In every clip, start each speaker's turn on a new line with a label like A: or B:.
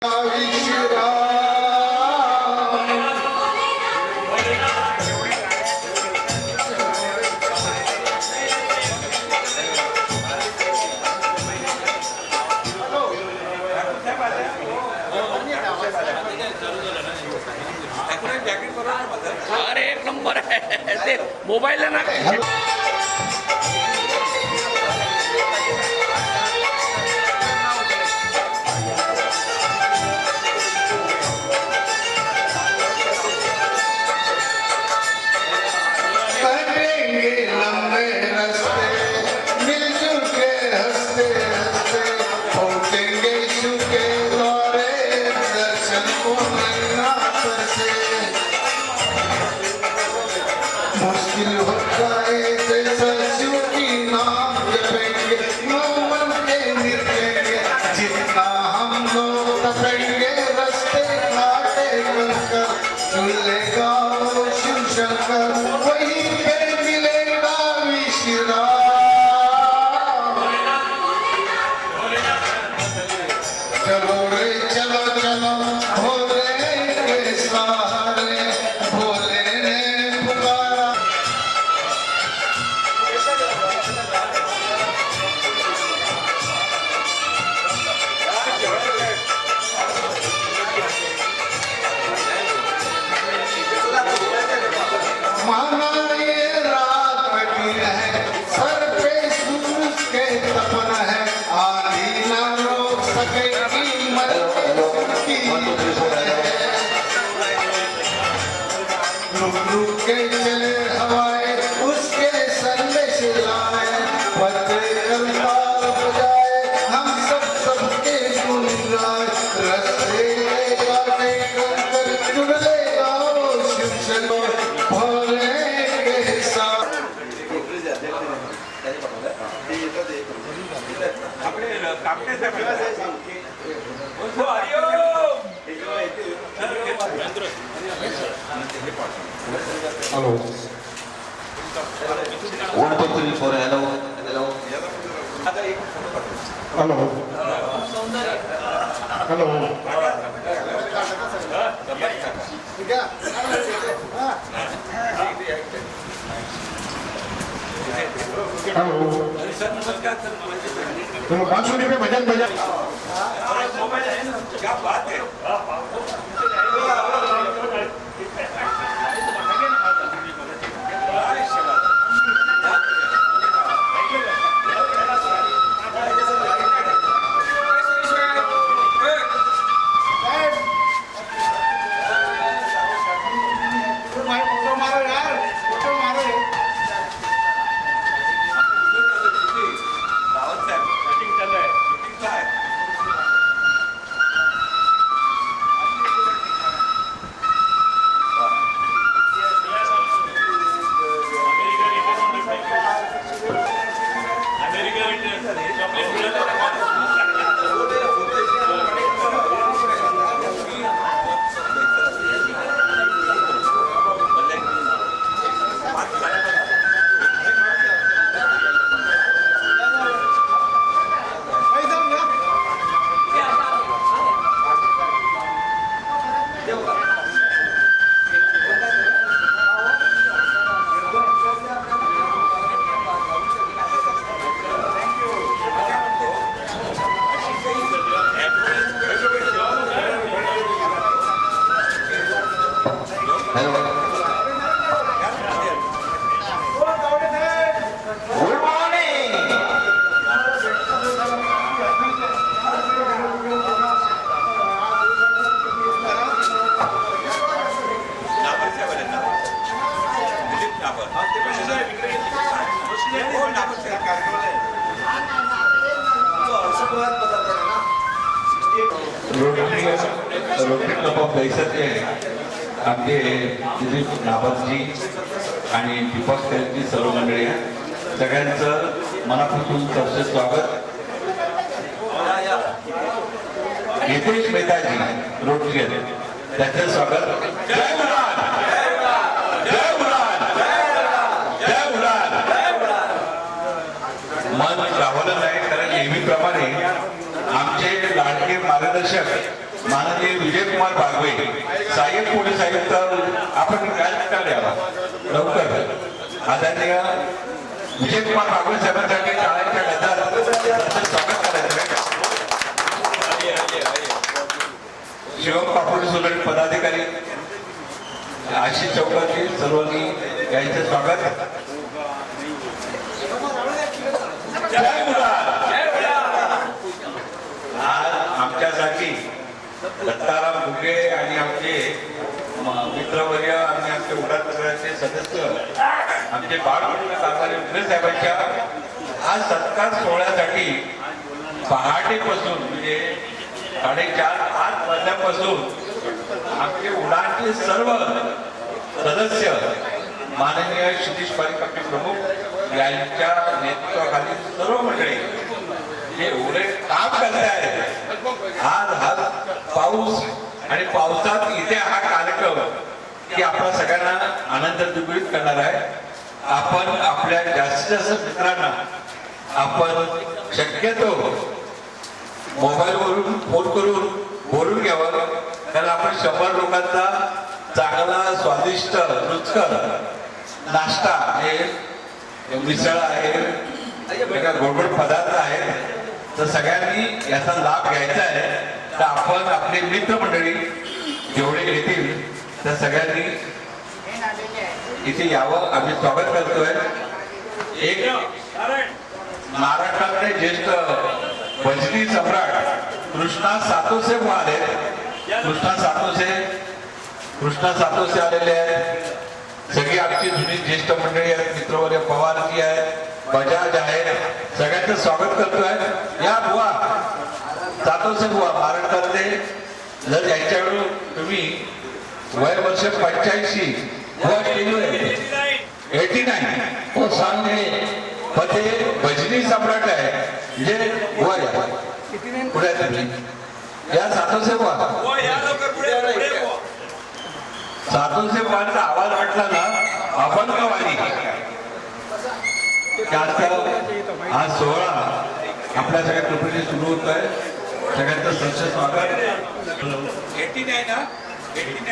A: अरे एक नंबर आहे ते मोबाईल ना
B: मुश्किल होता है ससुर की नाम जपेंगे नौमन के निरखेंगे जितना हम लोग तपेंगे रस्ते घाटे कंकर चूल्हेगा शिव शंकर वहीं पे मिलेगा विश्राम। चलो रे चलो चलो भोले के सहारे भोले ने पुकारा। माना ये रात कटी है सर पे सूरज के तपन है आंधी ना रोक सकेगी मरने की रुक रुक के चले हवाएं उसके संदेश लाए पत्ते कलकार बजाए हम सब सबके गुन गाए रस्ते गाने कर जुड़ ले आओ शिव चलो भोले के साथ।
C: Hello.
D: 1 2 3 4 hello hello
C: Hello. Hello. Hello. चलो बांसुरी पे भजन बजा।
A: क्या बात है
D: रोटरी क्लब ऑफ दहिसरचे आमचे दिलीप नाबाजी आणि दीपक सेलची सर्व मंडळी आहे सगळ्यांचं मनापासून सरसे स्वागत। हितेश मेहताजी रोटरी त्याचं स्वागत। जय उडान जय उडान जय उडान। मन चावलं नाही कारण नेहमीप्रमाणे आमचे लाडके मार्गदर्शक माननीय विजयकुमार बागवे सहाय्यक पोलीस आयुक्त आपण काय द्यावा लवकर आदरणीय विजयकुमार बागवे साहेबांसाठी टाळ्यांच्या गजरात स्वागत करायचं. शिवम पापड सोलट पदाधिकारी आशिष चौकाची सर्वांनी यांचे स्वागत. जय मुलार. आज आमच्यासाठी दत्ताराम भुगे आणि आमचे मित्रवर्य आणि आमचे उडान मंडळाचे सदस्य आमचे बाळकृष्ण कारभारी उगले साहेबांच्या आज सत्कार सोहळ्यासाठी पहाटेपासून म्हणजे 4:30-5 वाजल्यापासून आमचे उडानचे सर्व सदस्य माननीय शिरीष पारिक आपले प्रमुख यांच्या नेतृत्वाखाली सर्व मंडळी जे एवढे काम करत आहेत. आज हा पाऊस आणि पावसात इथे हा कार्यक्रम की आपल्या सगळ्यांना आनंद द्विगुणित करणार आहे. आपण आपल्या जास्तीत जास्त मित्रांना आपण शक्यतो मोबाईलवरून फोन करून बोलून घ्यावं, कारण आपण 100 लोकांचा चांगला स्वादिष्ट रुचकर नाश्ता आहे, मिसळ आहे, गोडगोड पदार्थ आहेत, तर सगळ्यांनी याचा लाभ घ्यायचा आहे. तर आपण आपले मित्रमंडळी जेवढे येतील त्या सगळ्यांनी इथे यावं आम्ही स्वागत करतोय. एक महाराष्ट्रातले ज्येष्ठ भजनी सम्राट कृष्णा सातोसे आले. कृष्णा सातोसे आलेले आहेत. सगळी आमची जुनी ज्येष्ठ मंडळी आहेत, मित्रवर्य पवारजी आहेत, बजाज आहे, सगळ्यांचं स्वागत करतोय. या बुवा सातोसे बुवा महाराष्ट्रातले जर यांच्याकडून तुम्ही वय वर्ष 85 बुवा स्टेजवर 89 हो सांगणे पण ते भजनी सम्राट आहे म्हणजे बुवा या पुढे तुम्ही या सातोसे बुवा सातोसे बुवांचा आवाज वाटला ना आपण कवानी हा सोहळा आपल्या सगळ्या कृपेने सुरू होत आहे. सगळ्यांचं सहर्ष स्वागत. 89 ना 89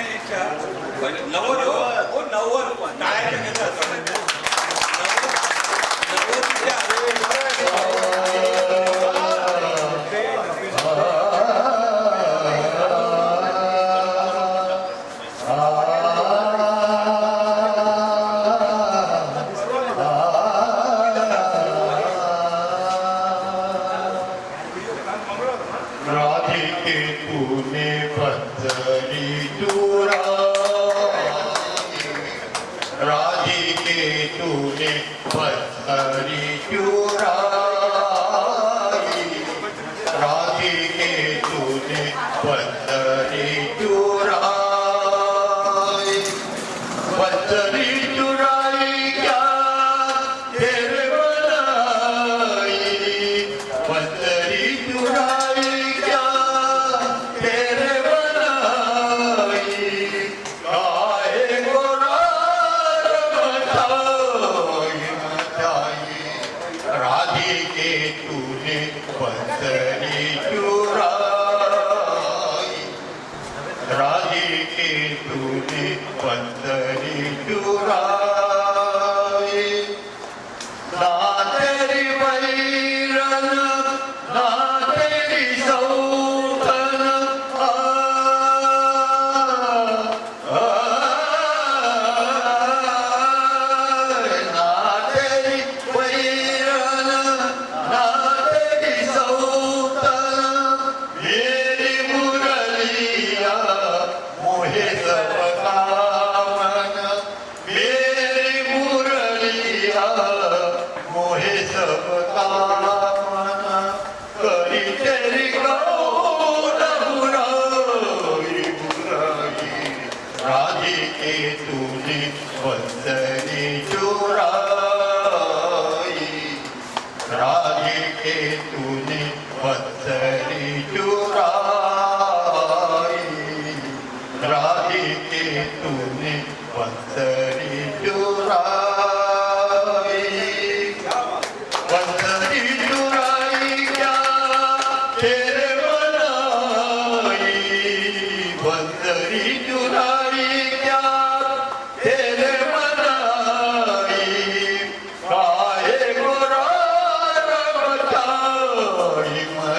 B: तेरे बनाई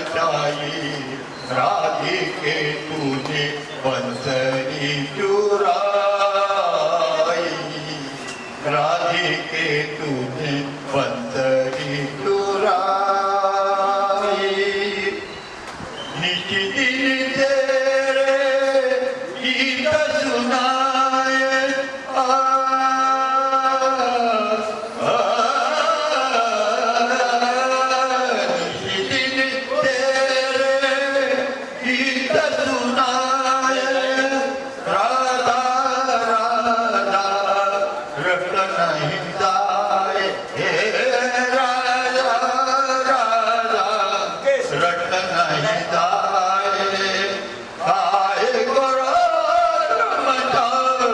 B: मचाई राधिके तूने बंसरी चुराई राधिके तूने बंसरी चुराई निज दिन तेरे गीत सुनाए निज दिन तेरे गीत सुनाए राधा राधा रट नहीं जाए हे राधा राधा रट नहीं जाए आए गोरा मचाई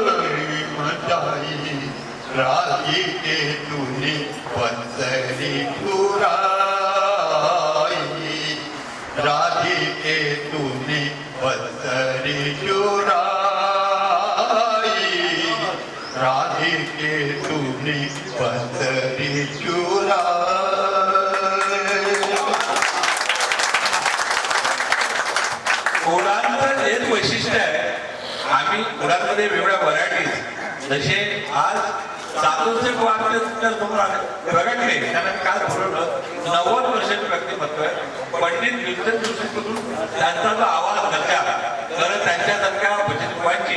B: राजी के तूने बंसरी चुराई राजी के तूने बंसरी चुराई राजी के तूने बंसरी चुराई
D: उडानचं हेच वैशिष्ट्य आहे. आम्ही उडानमध्ये वेगवेगळ्या व्हरायटीज जसे आज सातोचे समोर आले प्रगटले त्यांना काल बोलवलं 90 वर्षाचे व्यक्तिमत्व आहे. पंडित विद्वत जोशीकडून त्यांचा जो आवाज घरच्या खरं त्यांच्यासारख्या भजन बुवांची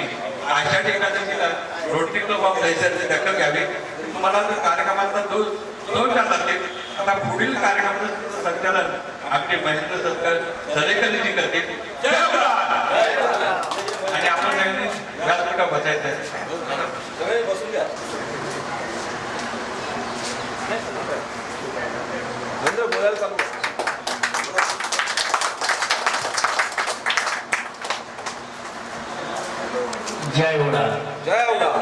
D: आषाढी एकादशीला रोटरी क्लब ऑफ दहिसरची दखल घ्यावी. तुम्हाला जर कार्यक्रमाचा 2 तास लागतील. आता पुढील कार्यक्रमाचं संचालन आमचे महेंद्र सरकार सरेकरजी करतील. जय उडान. आणि आपण व्यासपीठा बसायचं आहे.
A: जय उडान.
E: जय उडान.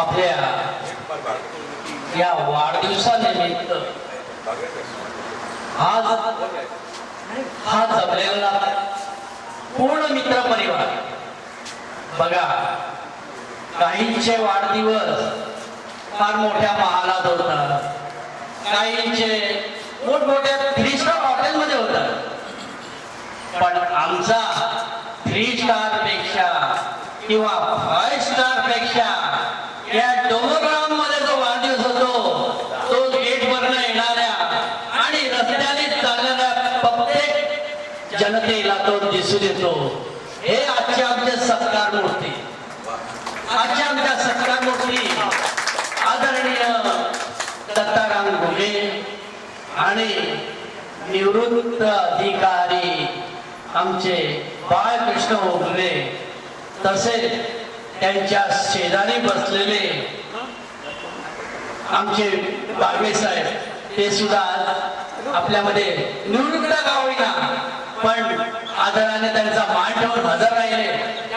A: आपल्या या वाढदिवसानिमित्त आज हा जमलेला पूर्ण मित्र परिवार बघा. काहींचे वाढदिवस फार मोठ्या महालात होतात, काहींचे मोठमोठ्या 3 स्टार हॉटेलमध्ये होतात, पण आमचा 3 स्टार पेक्षा किंवा 5 स्टार पेक्षा या डोंगरगावमध्ये जो वाढदिवस होतो तो गेटवरनं येणाऱ्या आणि रस्त्याने चालणाऱ्या प्रत्येक जनतेला तो दिसून येतो. हे आजच्या आमच्या सत्कार मूर्ती, आजच्या आमच्या सत्कार मूर्ती आदरणीय दत्ताराम घुगे आणि निवृत्त अधिकारी आमचे बाळकृष्ण ओगले, तसेच त्यांच्या शेजारी बसलेले आमचे बागवे साहेब, ते सुद्धा आपल्यामध्ये निवृत्त का होईना पण आदराने त्यांचा मान ठेवून हजर राहिले.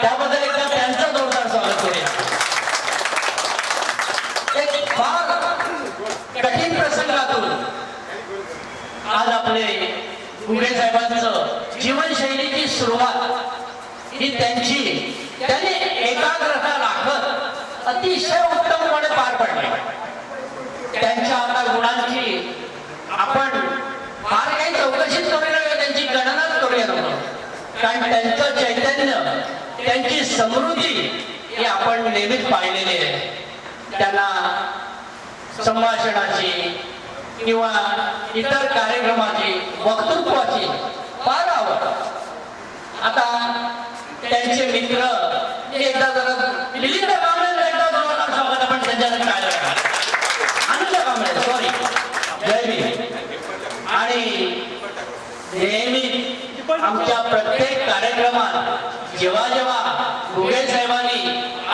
A: त्याबद्दल एकदा त्यांचं जोरदार स्वागत करूया. एक फार कठीण प्रसंगातून आज आपले घुगे साहेबांचं जीवनशैलीची सुरुवात ही त्यांनी एकाग्रता राखत अतिशय उत्तमपणे पार पडली. त्यांच्या आता गुणांची आपण फार काही चौकशीच करूया, त्यांची गणनाच करूया नको, कारण त्यांचं चैतन्य, त्यांची समृद्धी ही आपण नेहमीच पाहिलेली आहे. त्यांना संभाषणाची किंवा इतर कार्यक्रमाची, वक्तृत्वाची फार आवड. आता त्यांचे मित्र एकदा जरा मिलिंद कांबळे एकदा जोरदार स्वागत आपण त्यांच्याकडे काय आनंद कांबळे, सॉरी, जय भीम. आणि नेहमी आमच्या प्रत्येक कार्यक्रमात जेव्हा जेव्हा घुगे साहेबांनी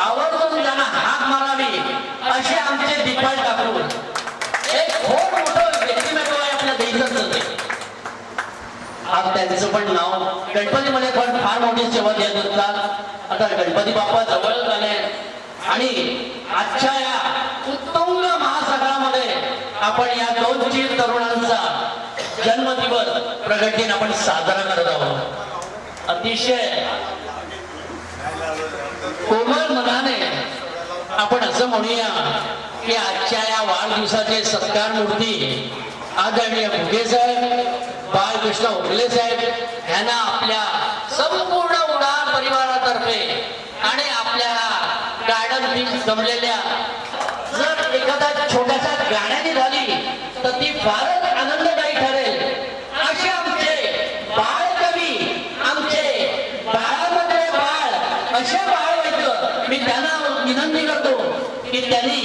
A: आवर्जून त्यांना हाक मारावी असे आमचे दिपाळ टाकून एक खूप मोठं व्यक्तिमत्व आहे आपल्या देशाचं. आज त्यांचं पण नाव गणपतीमध्ये पण फार मोठी सेवा देत असतात. आता गणपती बाप्पा जवळ झाले आणि आजच्या या उत्तुंग महासागरामध्ये आपण या 2 चिर तरुणांचा जन्मदिवस प्रगतीने आपण साजरा करत आहोत. अतिशय कोमल मनाने आपण असं म्हणूया की आजच्या या वाढदिवसाचे सत्कार मूर्ती आदरणीय भुगे साहेब, बाळकृष्ण उगले साहेब यांना आपल्या संपूर्ण उडान परिवारातर्फे आणि आपल्या गार्डन जमलेल्या जर एखाद्या छोट्याशा गाण्याने झाली तर ती फारच आनंददायी ठरेल असे आमचे बाळकवी, आमचे बाळामध्ये बाळ असे बाळ वैद्य, मी त्यांना विनंती करतो की त्यांनी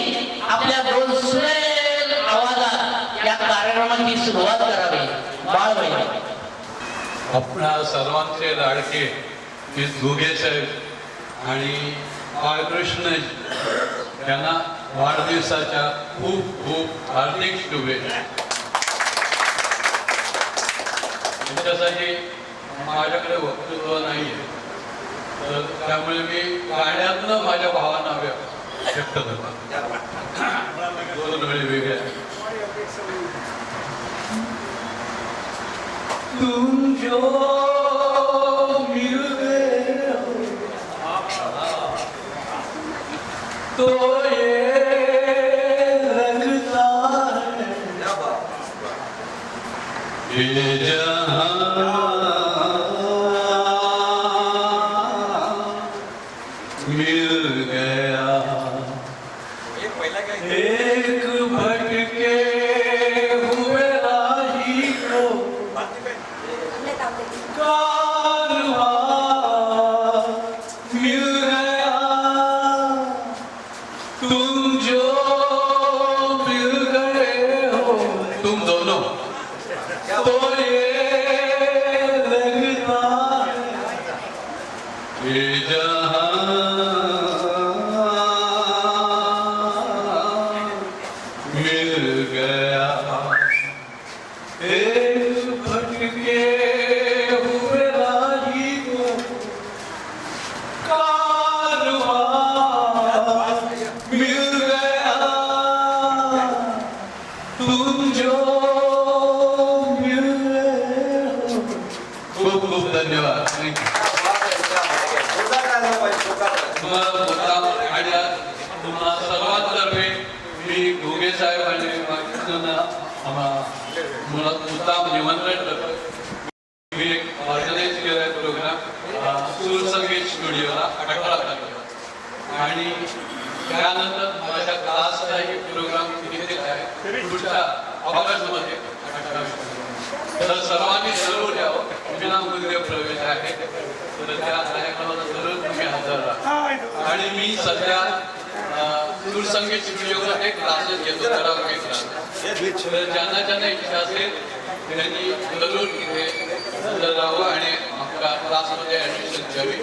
A: आपल्या दोन सुरेल आवाजात या कार्यक्रमाची सुरुवात करावी. बाळ वैद्य.
E: आपणा सर्वांचे लाडके घुगे साहेब आणि बाळकृष्ण यांना वाढदिवसाच्या खूप खूप हार्दिक शुभेच्छा. त्यांच्यासाठी माझ्याकडे वक्तृत्व नाही आहे, तर त्यामुळे मी गाण्यातनं माझ्या भावना व्यक्त करतो. दोन वेळी वेगळ्या. तुम जो मिल गए तो ये लगता है ये जहां मिल गया एक भटके हुए राही को कारवां मिल गया. तुम जो मिल गए हो, तुम दोनों, तो ये लगता है ये जहां मिल गया. एक भटके हुए राही को कारवां मिल गया. तुम जो मिल गए हो. खूप खूप धन्यवाद. तुम्हाला मुद्दाम आणि तुम्हाला सर्वांतर्फे मी घुगे साहेब आणि मुद्दाम निमंत्रण करतो. मी एक ऑर्गनाईज केला आहे प्रोग्राम सूर संगीत स्टुडिओला 18 तारखेला, आणि त्यानंतर माझ्या क्लासचाही प्रोग्राम तिथे आहे पुढच्या ऑगस्टमध्ये 18. तर सर्वांनी जरूर यावं. विनामूल्य प्रवेश आहे, तर त्या कार्यक्रमाला जरूर तुम्ही हजर राहा. आणि मी सध्या दूरसंगीत स्टुडिओमध्ये क्लासेस घेतो, कराओके क्लास. तर ज्यांना ज्यांना इच्छा असेल त्यांनी जरूर इथे हजर राहावं आणि आपल्या क्लासमध्ये ऍडमिशन घ्यावी.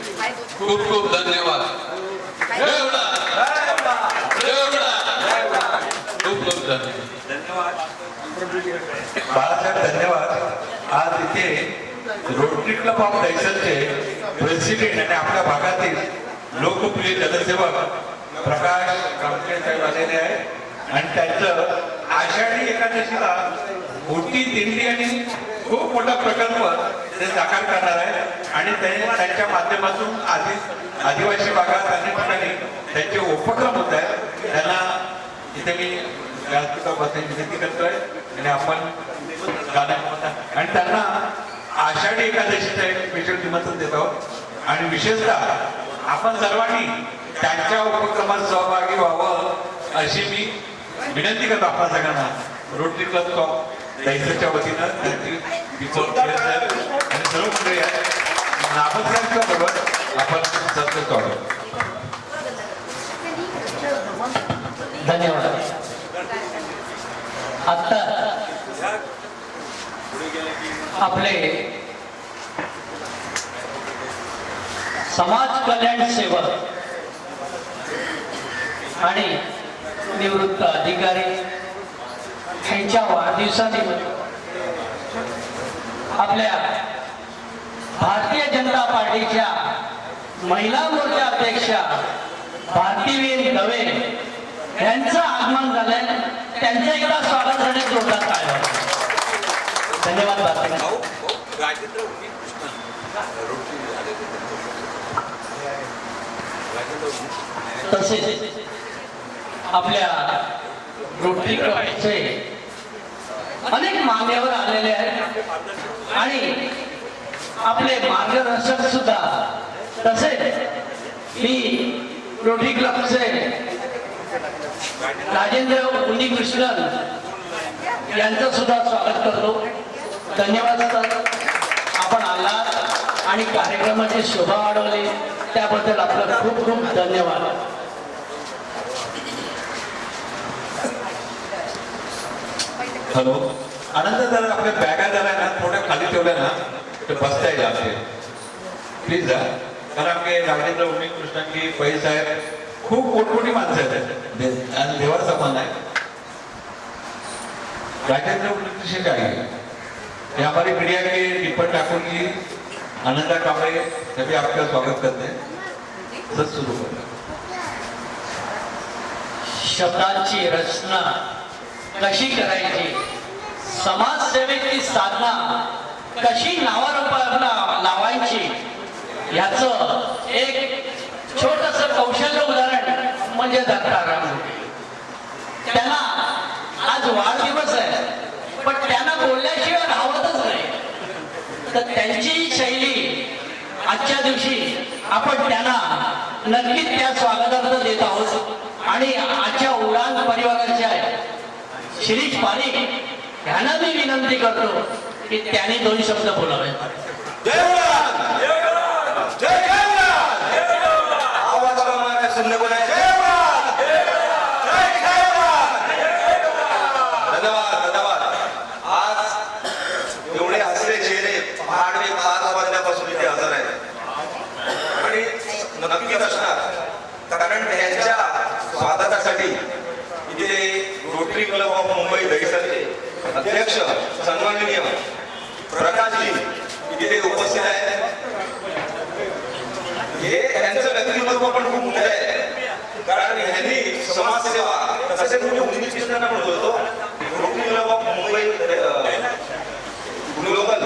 E: खूप खूप धन्यवाद. खूप खूप धन्यवाद.
D: बाळासाहेब धन्यवाद. आज इथे रोटरी क्लब ऑफ दहिसरचे प्रेसिडेंट आणि आपल्या भागातील लोकप्रिय जनसेवक प्रकाश कामटे साहेब आलेले आहेत, आणि त्यांचं आषाढी एकादशीला मोठी दिंडी आणि खूप मोठा प्रकल्प ते साकार करणार आहे. आणि त्यांच्या माध्यमातून आदिवासी भागात अनेक ठिकाणी त्यांचे उपक्रम होत आहेत. त्यांना इथे मी विनंती करतोय आणि आपण गाणं आणि त्यांना आषाढी एकादशीचं एक स्पेशल निमंत्रण देत आहोत. आणि विशेषतः आपण सर्वांनी त्यांच्या उपक्रमात सहभागी व्हावं अशी मी विनंती करतो आपण सगळ्यांना. रोटरी क्लब ऑफ दहिसरच्या वतीनं त्यांची आणि सर्व मंडळी नामसाहेबच्या बरोबर आपण सत्य स्वागत.
A: धन्यवाद. आता आपले समाज कल्याण सेवक आणि निवृत्त अधिकारी यांच्या वाढदिवसानिमित्त आपल्या भारतीय जनता पार्टीच्या महिला मोर्चा अध्यक्षा भारतीबेन दवे यांचं आगमन झालंय. त्यांचं एकदा स्वागत करण्यात जोरदार टाळ्या. धन्यवाद. तसेच आपल्या रोटरी क्लबचे अनेक मान्यवर आलेले आहेत आणि आपले मार्गदर्शक सुद्धा, तसेच मी रोटरी क्लबचे राजेंद्र उन्नीकृष्णन यांचं सुद्धा स्वागत करतो. धन्यवाद सर, आपण आलात आणि कार्यक्रमाची शोभा वाढवली त्याबद्दल आपलं खूप खूप धन्यवाद.
D: हॅलो, आनंद जरा आपल्या बॅगा जरा ना थोड्या खाली ठेवल्या ना तर बसता येईल आपले, प्लीज जा. कारण आपले राजेंद्र उन्नी कृष्णांकी पै साहेब खूप मोठमोठी माणसं आहेत आणि देवा समान आहे. राजेंद्र उन्नी कृष्ण काय ये हमारी मीडिया के दीपक ठाकुर जी, आनंदा कांबळे हे भी आपका स्वागत करते हैं. सर सुरू करा.
A: शब्दांची रचना कशी करायची, समाजसेवेची साधना कशी नावारूपाला लावायची, याचं एक छोटस कौशल्य उदाहरण म्हणजे दत्ताराम. त्यांना आज वाढदिवस आहे, पण त्यांना बोलल्याशिवाय राहतच नाही. तर त्यांची शैली आजच्या दिवशी आपण त्यांना नक्कीच त्या स्वागतार्थ देत आहोत. आणि आजच्या उडान परिवाराच्या शिरीष पारिक यांना मी विनंती करतो की त्यांनी 2 शब्द बोलावे.
F: धन्यवाद. आज एवढे हसरे चेहरे पहाटे 5 वाजल्यापासून इथे हजर आहेत आणि नक्कीच असणार, कारण त्यांच्या स्वागतासाठी इथे रोटरी क्लब ऑफ मुंबई दहिसरचे अध्यक्ष सन्माननीय प्रकाशजी इथे उपस्थित आहेत. हे त्यांचं व्यक्तिमत्व पण खूप मोठं आहे, कारण ह्यांनी समाजसेवा, तसेच मी उन्नीस कृष्णांना पण बोलतो, rotary Club of Mumbai global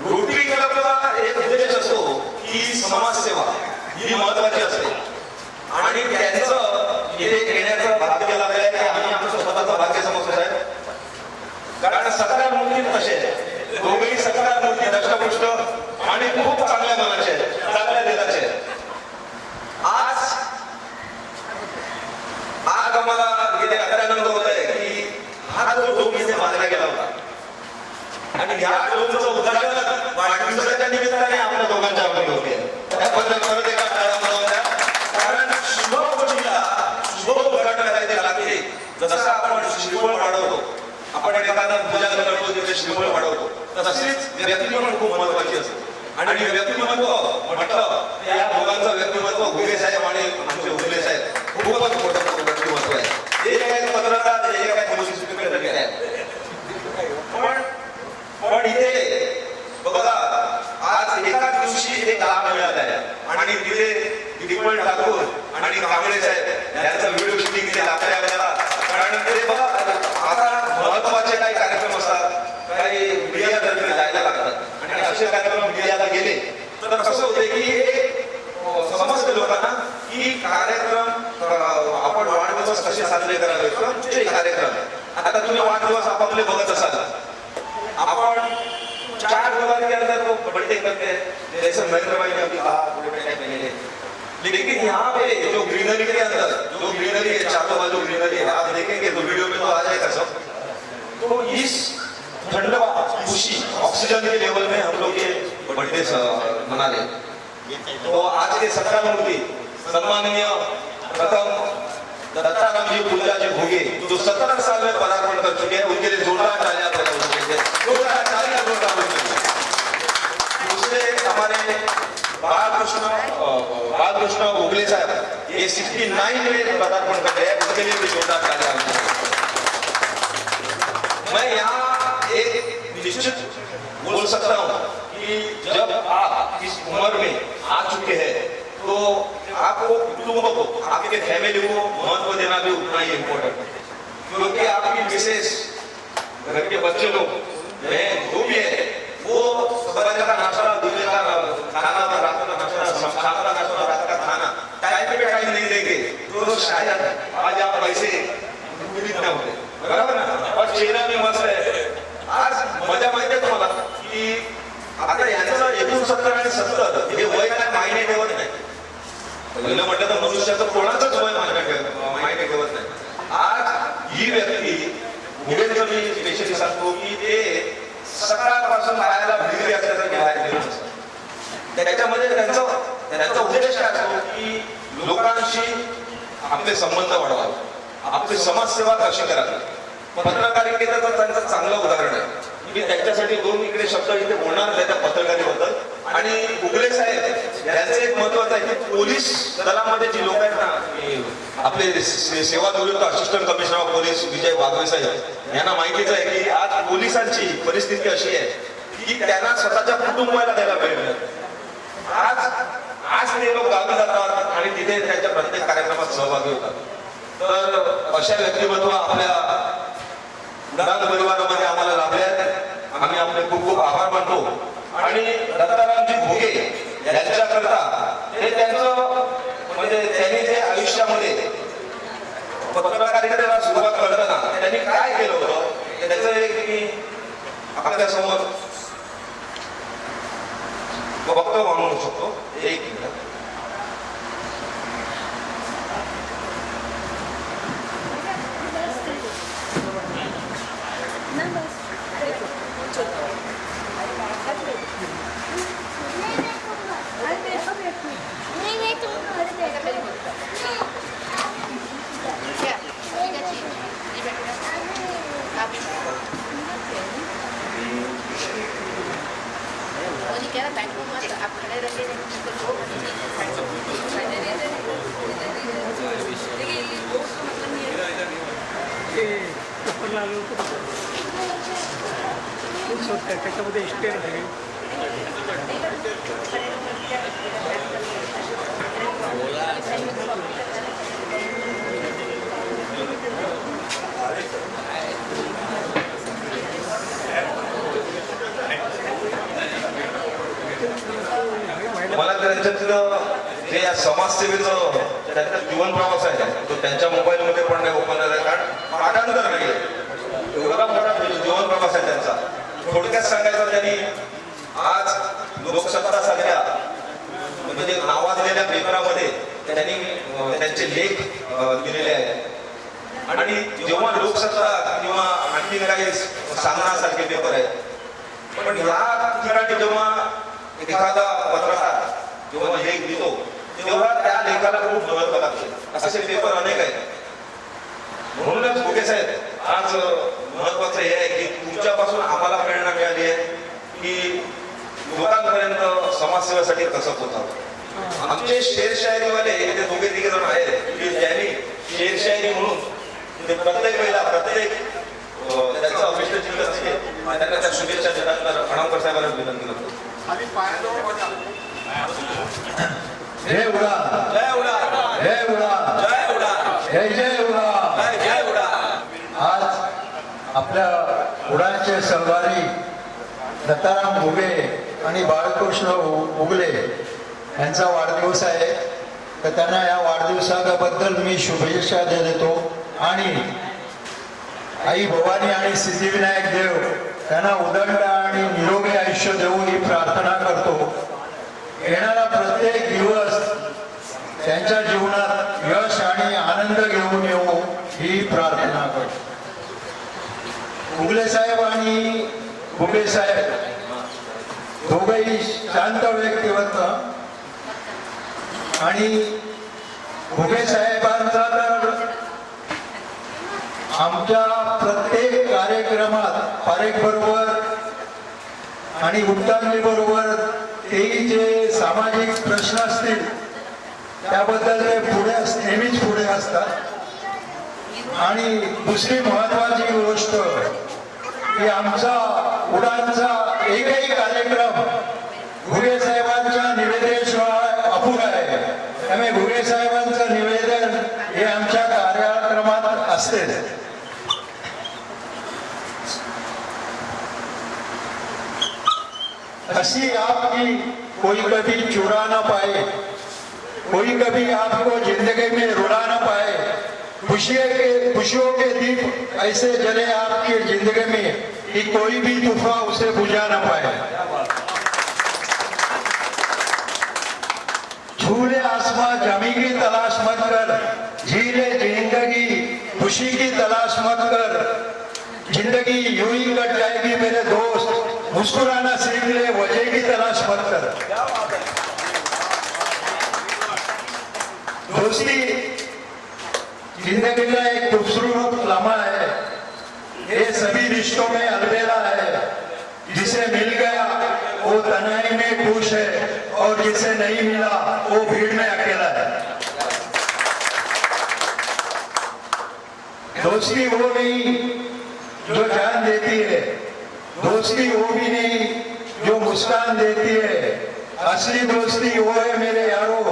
F: rotary क्लबचा एक उद्देश असतो की समाजसेवा ही महत्वाची असते आणि त्यांचं इथे येण्याचं भाग्य लागलं आहे. आम्ही आमचं स्वतःचं भाग्य समजतो साहेब, कारण सकाळ मूर्ती तसे दोघेही सकाळ मूर्ती दष्टपुष्ट आणि खूप चांगल्या मनाचे आहेत, चांगल्या दिलाचे आहेत. आज आम्हाला इथे आनंद होत आहे की हा जो डोम इथे बांधला गेला होता आणि ह्या डोमचं उद्घाटन वाढदिवसाच्या निमित्ताने आपल्या दोघांच्या आवडी होते. त्याबद्दल परत एका टाळ्या वाजवल्या, कारण शुभ गोष्टीला शुभ उद्घाटन करायचे लागते. जसं आपण श्रीफळ वाढवतो, आपण एखादा पूजा करतो तिथे श्रीफळ वाढवतो, तसेच व्यक्तिमत्व पण खूप महत्वाची असते. आणि व्यक्तिमत्व म्हटलं या दोघांचं व्यक्तिमत्व घुगे साहेब आणि आमचे उगले साहेब खूपच मोठं व्यक्तिमत्व आहे. हे काय पत्रकार, हे काय पण इथे बघा, आज एकाच दिवशी एक लाभ मिळाला आहे आणि तिथे दीपक ठाकूर आणि कांबळे साहेब यांचा व्हिडिओ शूटिंग इथे लागल्या वेळेला, कारण ते बघा आता महत्वाचे काही कार्यक्रम असतात, काही मीडिया तर्फे जायला लागतात आणि असे कार्यक्रम मीडियाला गेले तर कसं होते की समजते लोकांना की कार्यक्रम आपण वाढदिवस कसे साजरे करावे किंवा कुठचे कार्यक्रम. आता तुम्ही वाढदिवस आपापले बघत असाल, आपण 4 दिवाली के अंदर वो बर्थडे करते हैं, जैसे नरेंद्र भाई ने अभी कहा थोड़े टाइम पहले, लेकिन यहाँ पे जो ग्रीनरी के अंदर जो ग्रीनरी है, चारों बाजू ग्रीनरी है, आप देखेंगे तो वीडियो में तो आ जाएगा सब. तो इस ठंडवा खुशी ऑक्सीजन के लेवल में हम लोग ये बर्थडे मना ले. तो आज के सत्ता मूर्ति सम्माननीय प्रथम दत्ताराम जी पूजा जी भोगे जो 17 साल में पदार्पण कर चुके हैं, उनके लिए जोरदार तालियां बजाइए. दूसरे हमारे बालकृष्ण उगले साहब, ये 69 में पदार्पण कर रहे हैं, उनके लिए भी जोरदार तालियां. मैं यहाँ एक निश्चित बोल सकता हूँ कि जब आप इस उम्र में आ चुके हैं तो आपको कुटुंब को, आपके फैमिली को महत्व देना भी उतना ही इम्पोर्टेंट है, क्योंकि आपकी विशेष घर के बच्चे लोग जो भी है वो सुबह का नाश्ता, दिन का खाना, रात का नाश्ता, शाम का नाश्ता, रात का खाना टाइम पे टाइम नहीं देंगे तो शायद आज आप पैसे विविध होते बरोबर ना. और चेहरा मी मस्त आहे. आज मजा माहिती आहे तुम्हाला की आता यांचं 69 आणि 70 हे वय काय मायने ठेवत नाही. पहिलं म्हटलं तर मनुष्याचं कोणाचंच वय मायने ठेवत नाही. आज ही व्यक्ती मुलींचं मी स्पेशली सांगतो की ते सकाळपासून बाहेरला भिजली असल्यासारखे बाहेर गेले असतात. त्याच्यामध्ये त्यांचा उद्देश काय असतो की लोकांशी आपले संबंध वाढवावे, आपली समाजसेवा कशी करावी. पत्रकारितेचं तर त्यांचं चांगलं उदाहरण आहे. मी त्यांच्यासाठी 2 इकडे शब्द इथे बोलणार आहे त्या पत्रकारितेबद्दल. आणि उगले साहेब यांचं एक महत्वाचं आहे की पोलीस दलामध्ये जी लोक आहेत ना, आपले सेवा निवृत्त असिस्टंट कमिशनर ऑफ पोलीस विजय वाघवे साहेब यांना माहितीच आहे की आज पोलिसांची परिस्थिती अशी आहे की त्यांना स्वतःच्या कुटुंबाला द्यायला वेळ मिळत. आज ते लोक गावी जातात आणि तिथे त्यांच्या प्रत्येक कार्यक्रमात सहभागी होतात. तर अशा व्यक्तिमत्व आपल्या उडान परिवारामध्ये आम्हाला लाभले आहेत. आम्ही आपले खूप खूप आभार मानतो. आणि दत्तारामजी भोगे यांच्याकरता हे त्यांचं म्हणजे त्यांनी जे आयुष्यामध्ये पत्रकारितेला सुरुवात करताना त्यांनी काय केलं होतं त्याचं एक मी आपल्या समोर वक्तव्य म्हणू शकतो. एक मिनिट.
G: नहीं तुम घर पे कह रहा बैंक में आप खड़े रहिए
C: त्याच्यामध्ये स्टेट आहे.
F: मला त्यांच्यातलं जे या समाजसेवेचं त्यांचा जीवन प्रवास आहे तो त्यांच्या मोबाईलमध्ये पण नाही ओपन आहे. कारण पाठांतर नाही एवढा मोठा जीवन प्रवास आहे त्यांचा. थोडक्यात सांगायचं त्यांनी आज लोकसत्ता सगळ्या म्हणजे नावाजलेल्या पेपरामध्ये त्यांनी त्यांचे लेख दिलेले आहेत. आणि जेव्हा लोकसत्ता किंवा आणखी काही सामनासारखे पेपर आहेत पण या ठिकाणी जेव्हा एखादा पत्रकार जेव्हा लेख लिहितो तेव्हा त्या लेखाला खूप महत्व लागते. असे पेपर अनेक आहेत. म्हणूनच भोगे साहेब आज महत्वाचं हे आहे की तुमच्यापासून आम्हाला प्रेरणा मिळाली आहे की लोकांपर्यंत समाजसेवेसाठी कसं पोहोचावं. आमचे शेरशायरीवाले ते दोघे तिघे जण आहेत की त्यांनी शेरशायरी म्हणून ते प्रत्येक वेळेला प्रत्येक त्यांचं अभिष्ट चिन्ह असते त्यांना त्या शुभेच्छा देतात. तर अणावकर साहेबांना विनंती करतो.
H: जय उडा
F: जय उडा
H: जय उडा
F: जय उडा
H: जय जय उडा.
F: जय उडा.
H: आज आपल्या उडानचे सहकारी दत्ताराम भोगे आणि बाळकृष्ण उगले यांचा वाढदिवस आहे. तर त्यांना या वाढदिवसाबद्दल मी शुभेच्छा देतो. आणि आई भवानी आणि सिद्धिविनायक देव त्यांना उदंड आणि निरोगी आयुष्य देऊ ही प्रार्थना करतो. येणारा प्रत्येक दिवस त्यांच्या जीवनात यश आणि आनंद घेऊन येऊ ही प्रार्थना करतो. उगले साहेब आणि भोगे साहेब दोघेही शांत व्यक्तिमत्व. आणि भोगे साहेबांचा तर आमच्या प्रत्येक कार्यक्रमात पारेख बरोबर आणि उत्तरजी बरोबर तेही जे सामाजिक प्रश्न असतील त्याबद्दल ते नेहमीच पुढे असतात. आणि दुसरी महत्वाची गोष्ट की आमचा उडानचा एकही कार्यक्रम घुगे साहेबांच्या निवेदनाशिवाय अपुरा आहे. त्यामुळे घुगे साहेबांचं निवेदन हे आमच्या कार्यक्रमात असतेच. हसी आपकी कोई कभी चुरा ना पाए, कोई कभी आपको जिंदगी में रुला न पाए, खुशियों के दीप ऐसे जले आपकी जिंदगी में कि कोई भी तूफान उसे बुझा न पाए। झूले आसमां जमी की तलाश मत कर, झीले जिंदगी खुशी की तलाश मत कर। जिंदगी यूं ही कट जाएगी मेरे दोस्त, मुस्कुराना सीख ले, वजह की तलाश मत कर। दोस्ती जिंदगी का एक खूबसूरत लम्हा है, ये सभी रिश्तों में अलबेला है। जिसे मिल गया वो तन्हाई में खुश है, और जिसे नहीं मिला वो भीड़ में अकेला है। दोस्ती वो नहीं जो जान देती है, दोस्ती वो भी नहीं जो मुस्कान देती है। असली दोस्ती वो है मेरे यारों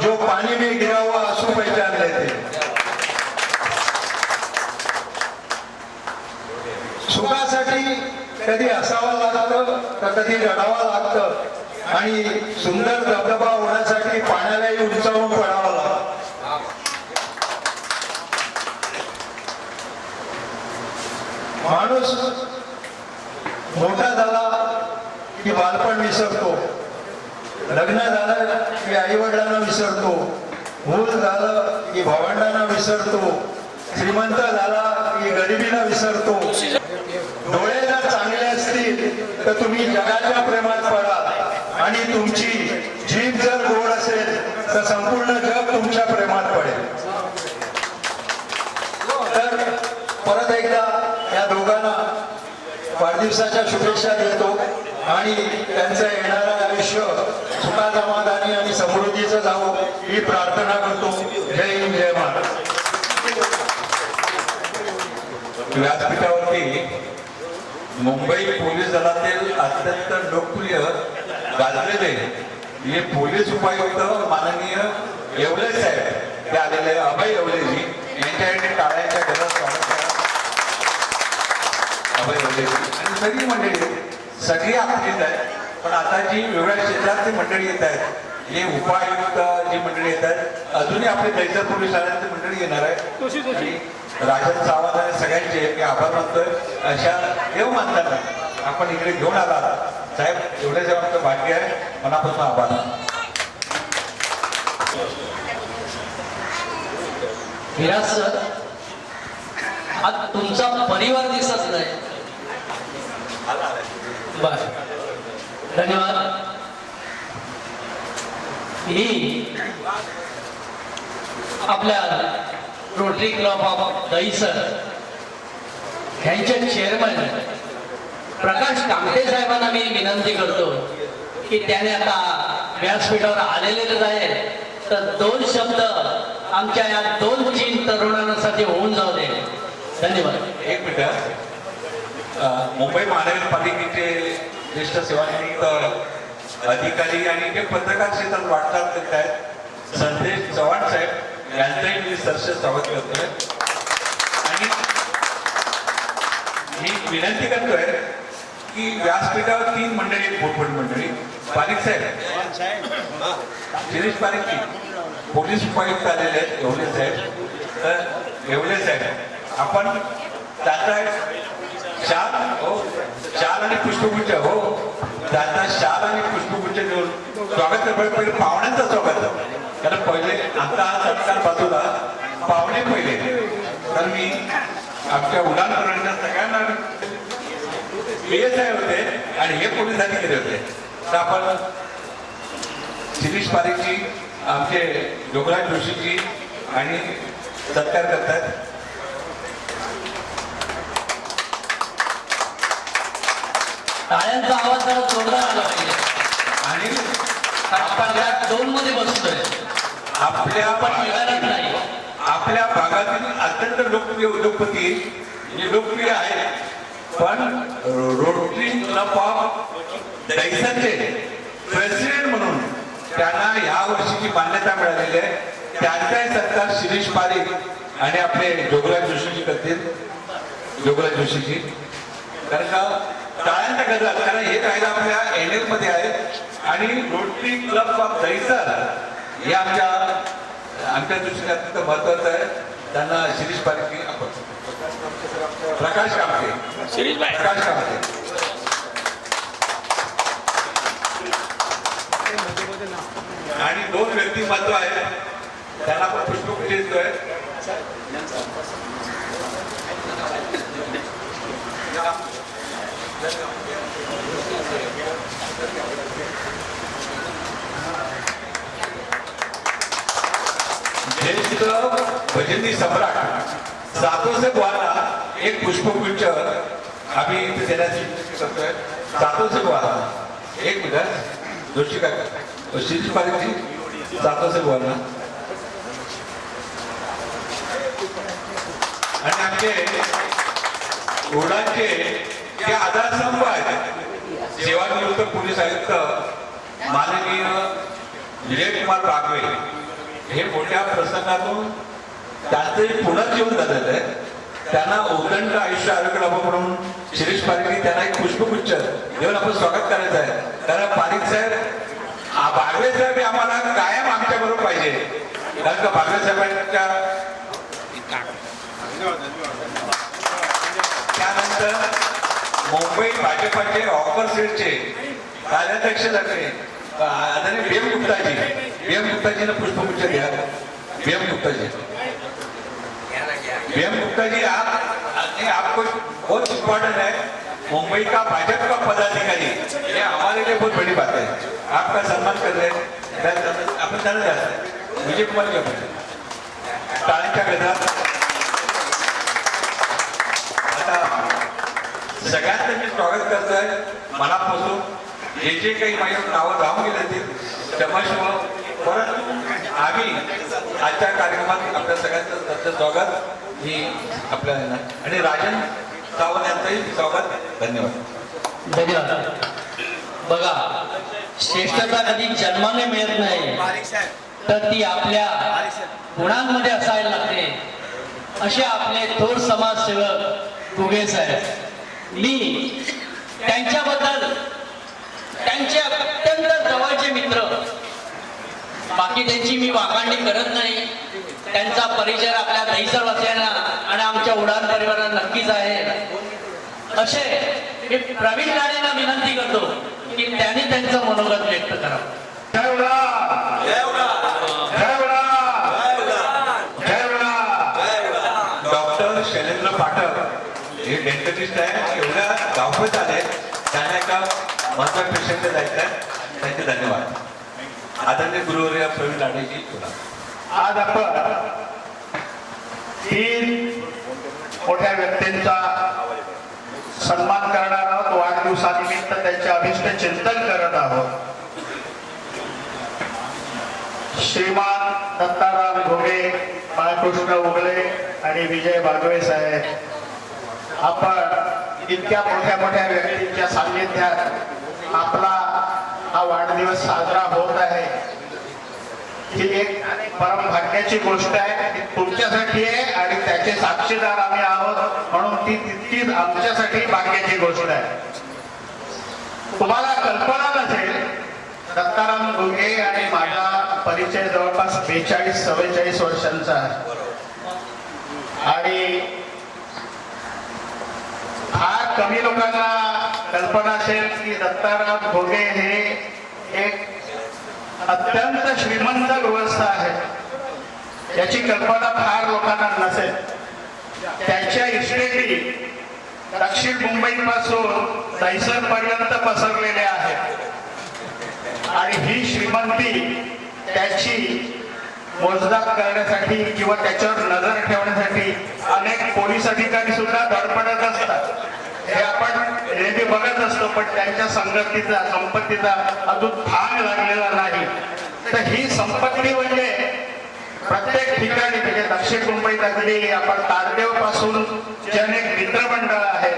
H: जो पानी में गिरा हुआ आंसू पहचान लेते हैं। सुखासाठी कधी हसावं लागतं तर कधी रडावं लागतं, आणि सुंदर धबधबा होण्यासाठी पाण्यालाही उंचावून पडावं लागतं। माणूस मोठा झाला की बालपण विसरतो, लग्न झालं की आई वडिलांना विसरतो, मूल झालं की भावंडांना विसरतो, श्रीमंत झाला की गरिबीला विसरतो। डोळे जर चांगले असतील तर तुम्ही जगाच्या प्रेमात पडा, आणि तुमची जीभ जर गोड असेल तर संपूर्ण जग तुमच्या प्रेमात पडेल। तर परत एकदा या दोघांना वाढदिवसाच्या शुभेच्छा देतो, आणि त्यांचं येणारं आयुष्य सुखासमाधानी आणि समृद्धीचं जावो ही प्रार्थना करतो। जय हिंद, जय महाराष्ट्र।
D: व्यासपीठावरती मुंबई पोलीस दलातील अत्यंत लोकप्रिय गाजलेले हे पोलीस उपायुक्त माननीय येवले साहेब ते आलेले अभय येवलेजी यांच्याकडे टाळ्यांच्या गरज स्वागत करा। अभय येवलेजी आणि सगळी मंडळी सगळी आपलीच आहे, पण आता जी वेगळ्या क्षेत्रातली मंडळी येत आहेत, हे उपायुक्त जी मंडळी येत आहेत, अजूनही आपले दैजर पोलीस ठाण्यातली मंडळी येणार आहे। आणि राजन सावंत आणि सगळ्यांचे मी आभार मानतोय। अशा देव मानताना आपण इकडे घेऊन आला साहेब, एवढे जे आमचं भाग्य आहे, मनापासून आभार।
A: विराज सर, आज तुमचा परिवार दिसत नाही। बर, धन्यवाद। ही आपल्या रोटरी क्लब ऑफ दहिसर यांचे चेअरमन प्रकाश कामटे साहेबांना मी विनंती करतो की त्याने आता व्यासपीठावर आलेले आहे, तर दोन शब्द आमच्या या दोन चीन तरुणांसाठी होऊन जाऊ दे। धन्यवाद।
D: एक मिनिट, मुंबई महानगरपालिकेचे ज्येष्ठ सेवानिवृत्त अधिकारी आणि जे पत्रकार क्षेत्रात वाटचाल करत आहेत संदेश चव्हाण साहेब यांचंही मी सरसे स्वागत करतोय। आणि मी विनंती करतोय की व्यासपीठावर 3 मंडळी आहेत, मोठमोठी मंडळी। पारिक साहेब, शिरीष पारिक पोलीस उपायुक्त आलेले आहेत, येवले साहेब। तर येवले साहेब आपण त्यांचा शाल शाल आणि पुष्पगुच्छ त्यांचा शाल आणि पुष्पगुच्छ देऊन स्वागत करतो। पहिले पाहुण्यांचं स्वागत, कारण पहिले आता हा सत्कार बाजूला पाहुणे पहिले, तर मी आमच्या उडान करणाऱ्या सगळ्यांना PSI होते आणि हे पोलीस अधिकारी होते, तर आपण शिरीष पारिकजी, आमचे जोगराज जोशीजी आणि सत्कार करतात।
A: टाळ्यांचा आवाज जरा जोरदार आला पाहिजे,
D: आणि
A: आपण या दोन मध्ये बसतोय,
D: आपल्या
A: आपण मिळणार नाही।
D: आपल्या भागातील अत्यंत लोकप्रिय उद्योगपती जे लोकप्रिय आहेत, पण रोटरी क्लब ऑफ दहिसरचे प्रेसिडेंट म्हणून त्यांना या वर्षीची मान्यता मिळालेली आहे, त्यांचाही सत्कार शिरीष पारिक आणि आपले जोगराज जोशीजी करतील। जोगराज जोशीजी, कारण का टाळ्यांच्या गजरात, कारण हे कायदा आपल्या NL मध्ये आहे, आणि रोटरी क्लब ऑफ दहिसर हे आमच्या दृष्टीने अत्यंत महत्वाचं आहे. त्यांना शिरीष पारखी प्रकाश कामते प्रकाश कामते आणि 2 व्यक्तिमत्व आहेत त्यांना पण पुष्पगुच्छ देतोय. ज्येष्ठ भजनी सम्राट सातोसे बुवांना एक पुष्पगुच्छ आम्ही इथे देण्याची करतोय. सातोसे बुवा एक मिनिट जोशी काका शिरीष पारीखजी सातोसे बुवांना आणि आमचे ओढाचे जे आधारस्तंभ आहेत सेवानिवृत्त पोलीस आयुक्त माननीय विजयकुमार बागवे हे मोठ्या प्रसंगातून त्यांचंही पुनर्जीवन झालेलं आहे. त्यांना उदंड आयुष्य आरोग्य लाभो म्हणून शिरीष पारीख त्यांना एक पुष्पगुच्छ देऊन आपण स्वागत करायचं आहे. कारण पारीख साहेब बागवे साहेब हे आम्हाला कायम आमच्या बरोबर पाहिजे. कारण का बागवे साहेबांच्या त्यानंतर मुंबई भाजपाचे ऑफर सीटचे कार्याध्यक्ष झाले आदरणीय बीएम गुप्ताजींना पुष्पगुच्छ द्या. बीएम गुप्ताजी आपको बहुत इम्पोर्टेंट है. मुंबई का भाजपा का पदाधिकारी ये हमारे लिए बहुत बड़ी बात है. आपका सम्मान कर रहे हैं आपण त्यांना जास्त विजय कुमार टाळ्यांच्या गजरात आता सगळ्यांचं मी स्वागत करतोय मनापासून. जे काही माझ्या नावं राहून गेले ते क्षमस्व. परंतु आम्ही आजच्या कार्यक्रमात आपल्या सगळ्यांचं स्वागत मी आपल्या आणि राजन सावंत यांचंही स्वागत. धन्यवाद.
A: धन्यवाद. बघा श्रेष्ठता कधी जन्माने मिळत नाही तर ती आपल्या गुणांमध्ये असायला लागते. असे आपले थोर समाजसेवक घुगे साहेब, मी त्यांच्याबद्दल त्यांचे अत्यंत जवळचे मित्र, बाकी त्यांची मी वाखाणणी करत नाही. त्यांचा परिचय आपल्या दहिसरवासियांना आणि आमच्या उडान परिवाराला नक्कीच आहे. असे मी प्रवीण लाडेंना विनंती करतो की त्यांनी त्यांचं मनोगत व्यक्त करावं.
D: डॉक्टर शैलेंद्र पाठक हे डेंटिस्ट आहे. एवढ्या धावपळ आले त्यांना एका महत्वाच्या पेशंटला जायचं आहे. त्यांचे धन्यवाद. आदरणीय गुरुवर्य प्रवीण लाडेजी बोला.
C: आज आपण 3 मोठ्या व्यक्तींचा सन्मान करणार आहोत. वाढदिवसानिमित्त त्यांचे अभिष्ट चिंतन करत आहोत. श्रीमान दत्ताराम घोगे, बाळकृष्ण उगले आणि विजय बागवे साहेब, आपण इतक्या मोठ्या व्यक्तींच्या सान्निध्यात आपला हा वाढदिवस साजरा होत आहे. ही एक परम भाग्याची गोष्ट आहे. ती तुमच्यासाठी आहे आणि त्याचे साक्षीदार आम्ही आहोत म्हणून ती तितकीच आमच्यासाठी भाग्याची गोष्ट आहे. तुम्हाला कल्पना नसेल, दत्ताराम घोगे आणि माझा परिचय जवळपास 42-44 वर्षांचा आहे. आणि फार कमी लोकांना कल्पना असेल की दत्ताराम घोगे हे एक अत्यंत श्रीमंत गृहस्थ आहे. याची कल्पना फार लोकांना नसेल. त्यांच्या इस्टेटी दक्षिण मुंबईपासून दहिसर पर्यंत पसरलेले आहेत आणि ही श्रीमंती त्याची मोजदाद करण्यासाठी किंवा त्याच्यावर नजर ठेवण्यासाठी अनेक पोलीस अधिकारी सुद्धा धडपडत असतात. हे आपण नेहमी बघत असतो, पण त्यांच्या संपत्तीचा अजून भाग लागलेला नाही. तर ही संपत्ती म्हणजे प्रत्येक ठिकाणी म्हणजे दक्षिण मुंबईत अगदी आपण तारदेव पासून जे अनेक मित्रमंडळ आहेत,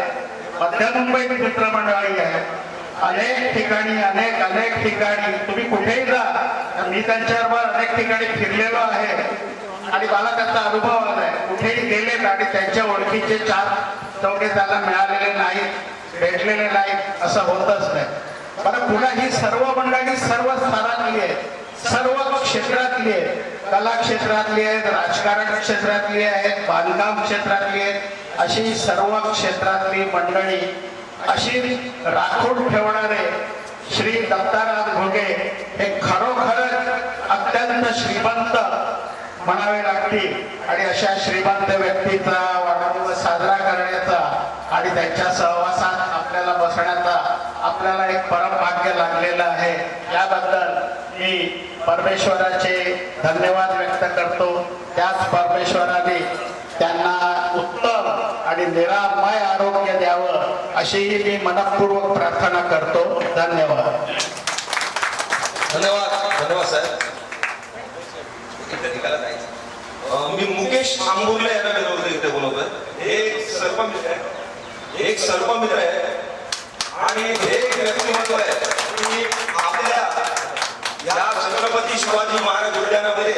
C: मध्य मुंबईत मित्रमंडळी आहेत, अनेक ठिकाणी तुम्ही कुठेही जा. मी त्यांच्याबरोबर अनेक ठिकाणी फिरलेलो आहे आणि मला त्याचा अनुभव आलाय. कुठेही गेले आणि त्यांच्या ओळखीचे 4 चौघे त्याला मिळालेले नाहीत, भेटलेले नाहीत, असं होतच नाही. बरं, पुन्हा ही सर्व मंडळी सर्व स्तरातली आहे, सर्व क्षेत्रातली आहेत, कला क्षेत्रातली आहेत, राजकारण क्षेत्रातली आहेत, बांधकाम क्षेत्रातली आहेत, अशी सर्व क्षेत्रातली मंडळी अशी राखून ठेवणारे श्री दत्ताराम घोगे हे खरोखरच अत्यंत श्रीमंत म्हणावे लागतील. आणि अशा श्रीमंत व्यक्तीचा वाढदिवस साजरा करण्याचा आणि त्यांच्या सहवासात आपल्याला बसण्याचा आपल्याला एक परम भाग्य लागलेलं आहे. याबद्दल मी परमेश्वराचे धन्यवाद व्यक्त करतो. त्याच परमेश्वराने त्यांना उत्तम आणि निरामय आरोग्य द्यावं अशीही मी मनपूर्वक प्रार्थना करतो. धन्यवाद.
F: धन्यवाद साहेब. मी मुकेश आंबुर्ले यांना विनवतो इथे बोलवतोय. एक सर्पमित्र आहे आणि हे एक व्यक्तिमत्व आहे की आपल्या या छत्रपती शिवाजी महाराज उद्यानामध्ये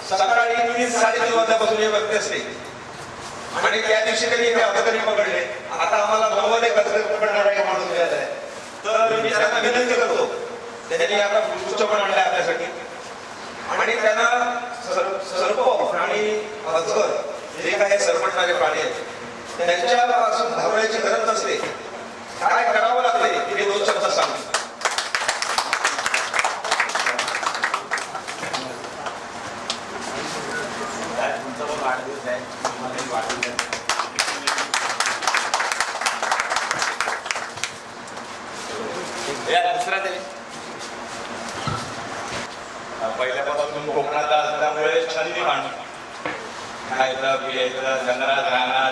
F: सकाळी 3-3:30 वाजल्यापासून हे व्यक्ती असते आणि त्या दिवशी त्यांनी हे अधकरी पकडले. आता आम्हाला 90 अधकरी पकडणारा एक माणूस मिळाला आहे. तर मी त्यांना विनंती करतो, त्यांनी आता पुष्प पण आणलाय आपल्यासाठी आणि त्यांना सर्प आणि अजगर जे काही सरपटणारे प्राणी आहेत त्यांच्यापासून घाबरायची गरज नसते. काय करावं लागते हे 2 शब्द सांगतो.
I: पहिल्यापासून कोकणात असल्यामुळे छंदी माणूस खायचं पियायचं जंगलात राहणार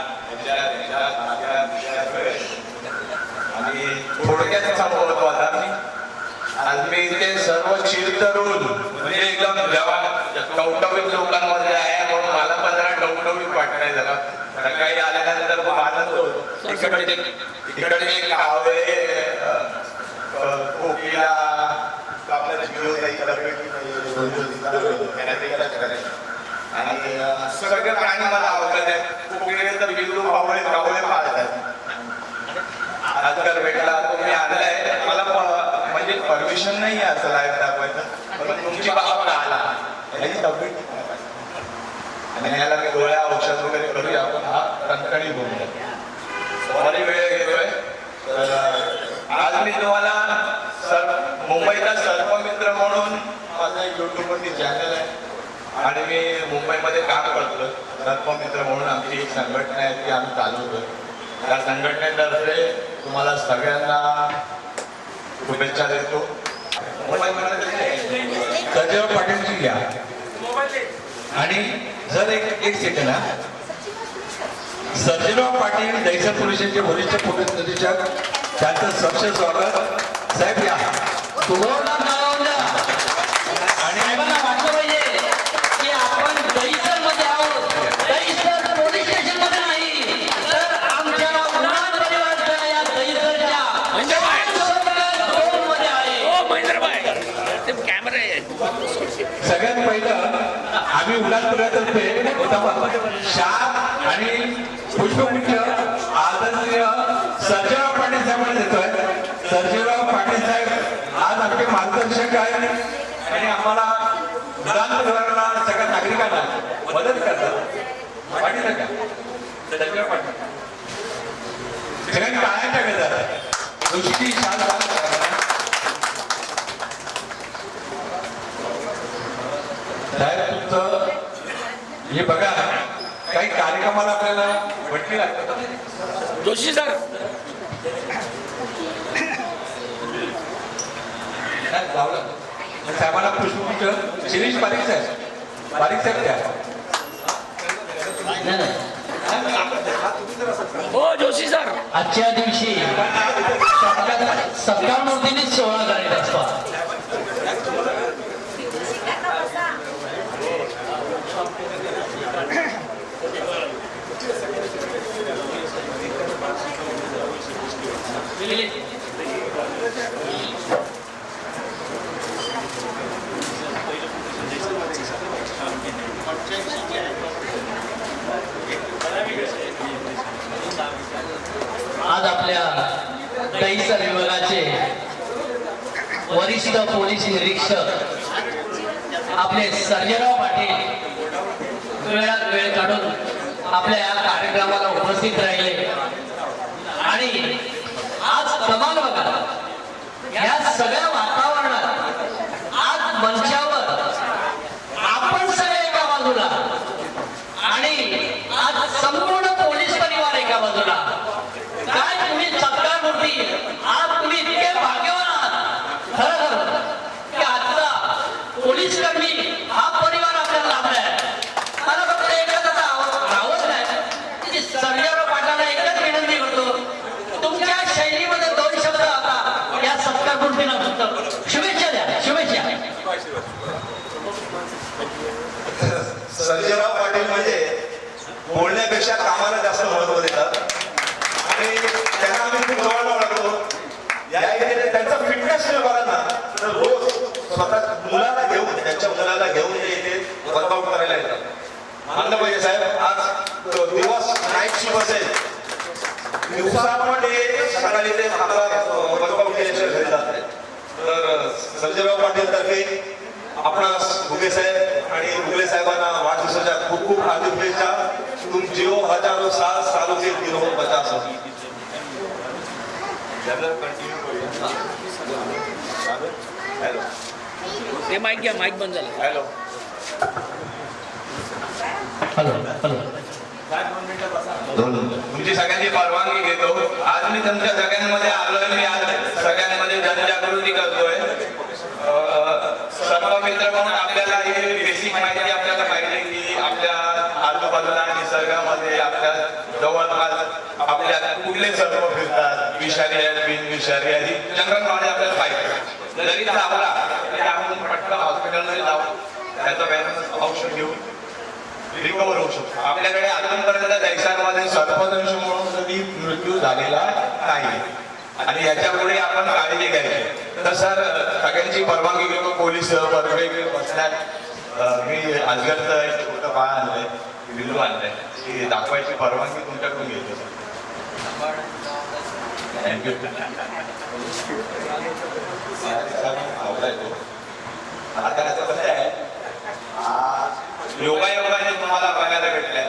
I: आणि थोडक्यात सांगतो आता मी आज मी इथे सर्व चिरतरुण म्हणजे एकदम जवान टवटवीत लोकांमध्ये आहे म्हणून मला पण जरा टवटवीत वाटतंय. जरा सकाळी आल्यानंतर खूप आनंद होतो. इकडे कावळे कोकिला आपल्याला आणि सगळे प्राणी मला आवडत आहेत. कोकिळे तर बिल्लू कावळे पाळतात. आजकाल भेटला तुम्ही आणलाय मला म्हणजे परमिशन नाही आहे असं लाईव्ह दाखवायचं पण तुमची बाबा आला याची तब्येत आणि याला मी गोळ्या औषध वगैरे करूया आपण. हा कणकणी बोलूया बरी वेळ घेतोय. तर आज मी तुम्हाला मुंबईचा सर्पमित्र म्हणून माझा एक युट्यूबवरती चॅनल आहे आणि मी मुंबईमध्ये काम करतो. सर्पमित्र म्हणून आमची एक संघटना आहे ती आम्ही चालवतोय. त्या संघटनेतर्फे तुम्हाला सगळ्यांना शुभेच्छा देतो.
D: सर्जेराव पाटीलची घ्या आणि जर एक सेकंड हा सर्जेराव पाटील दहिसर पोलीस स्टेशनचे वरिष्ठ पोलीस निरीक्षक त्यांचं सक्षम स्वागत. साहेब या
A: आणि साहेबांना वाटलं पाहिजे की आपण दहिसर मध्ये आहोत. दहिसर पोलीस स्टेशन मध्ये नाही तर आमच्या उडान परिवाराच्या या दहिसरच्या मध्ये आहे.
D: सगळ्यात पहिलं आम्ही उल्हासपुरातर्फे शाप आणि पुष्पगुच्छ आदरणीय सर्जेराव पाटील साहेबांना देतोय. सर्जेराव पाटील साहेब आज आमचे मार्गदर्शक आहेत आणि आम्हाला उल्हासपुराला सगळ्या नागरिकांना मदत करतात. पाटील का सर्जेराव पाटील सगळ्यांनी टाळ्या टाकतात. दृष्टी शाल साहेब तुमचं हे बघा काही कार्यक्रमाला आपल्याला वटणी लागतात.
A: जोशी सर
D: साहेबांना पुष्पगुच्छ शिरीष पारिक साहेब द्या.
A: हो जोशी सर आजच्या दिवशी सत्कार मूर्तीनेच सोहळा करायचा असतो. आज आपल्या दहिसर विभागाचे वरिष्ठ पोलीस निरीक्षक आपले सर्जेराव पाटील वेळात वेळ काढून आपल्या या कार्यक्रमाला उपस्थित राहिले आणि आज कमाल बघा, या सगळ्या वातावरणात आज मंचावर आपण सगळे एका बाजूला आणि आज संपूर्ण पोलीस परिवार एका बाजूला. काय तुम्ही सत्कार मूर्ती, आज तुम्ही इतके भाग्यवान आहात खरं की आजचा पोलीस कर्मी हा परिवार आपल्याला लाभलाय. मला फक्त एकच आता राहत नाही की सर्जेराव पाटलांना एकच विनंती करतो, तुमच्या शैलीमध्ये 2 शब्द आता या सत्कार मूर्तीला फक्त शुभेच्छा द्या. शुभेच्छा.
F: सर्जेराव पाटील म्हणजे बोलण्यापेक्षा कामाला जास्त महत्व देतात आणि त्यांना आम्ही खूप जवळ ओळखतो. या इथे त्यांचा फिटनेस बघा ना, तर रोज स्वतः मुलाला घेऊन, त्यांच्या मुलाला घेऊन ते इथे वर्कआउट करायला येतात. मानलं पाहिजे साहेब, आज दिवस नाईट शिफ्ट असेल, दिवसा पण ते सकाळी ते वर्कआउट केल्याशिवाय घरी जात नाही. तर सर्जेराव पाटील तर्फे आपणास घुगे साहेब आणि घुगे साहेबांना वाढदिवसाच्या खूप खूप हार्दिक शुभेच्छा. तुम जिओ हजारो साल सालों के दिनों में 50 हो. हॅलो,
A: ते माईक घ्या, माईक बंद झाला.
F: Hello,
A: hello hello.
I: तुमची सगळ्यांची परवानगी घेतो. आज मी तुमच्या सगळ्यांमध्ये आलोय, मी आज सगळ्यांमध्ये जनजागृती करतोय. सर्व मित्र म्हणून आपल्याला ही बेसिक माहिती आपल्याला पाहिजे की आपल्या आजूबाजूला निसर्गामध्ये आपल्या जवळपास आपल्या कुठले सर्व फिरतात, विषारी आहेत, बिनविषारी आहेत, जनरल नॉलेज आपल्याला पाहिजे. जरी चावला तरी आपण पटकन हॉस्पिटलमध्ये जाऊन त्याचं बॅलन्स औषध घेऊन रिकवर होऊ शकतो. आपल्याकडे अजूनपर्यंत देशांमध्ये सर्पदंशामुळे कधी मृत्यू झालेला नाही आणि याच्या पुढे आपण काळजी घ्यायची. तर सर, सगळ्यांची परवानगी घेऊन पोलीस वर्ग बसल्यात. मी अजगरचं एक छोटं बाळ आणलंय, बिल्लू आणलंय, की दाखवायची परवानगी तुमच्याकडून घेतो सर. थँक्यू. आवडाय तो. आता त्याचं कसं आहे, योगायोगाने तुम्हाला बघायला भेटलंय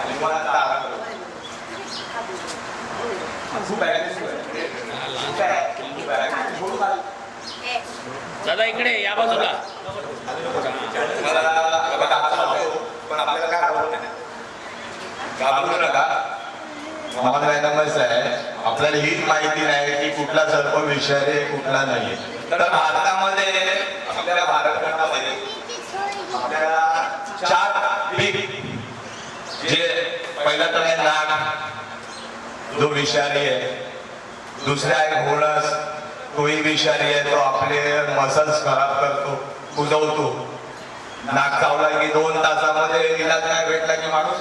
I: आणि मला आता आराम करतो.
A: दादा इकडे या बाजूला.
I: पण आपल्याला काय आवडत नाही, घाबरू नका. आहे आपल्याला हीच माहिती नाही की कुठला सर्प विषारी आहे, कुठला नाही. तर भारतामध्ये, आपल्या भारतखंडामध्ये आपल्याला 4 बिग, जे पहिला तर आहे नाग, जो विषारी आहे. दुसरा आहे घोडस, तोही विषारी आहे, तो आपले मसल्स खराब करतो, कुजवतो. नाक चावला की 2 तासामध्ये इलाज नाही भेटला की माणूस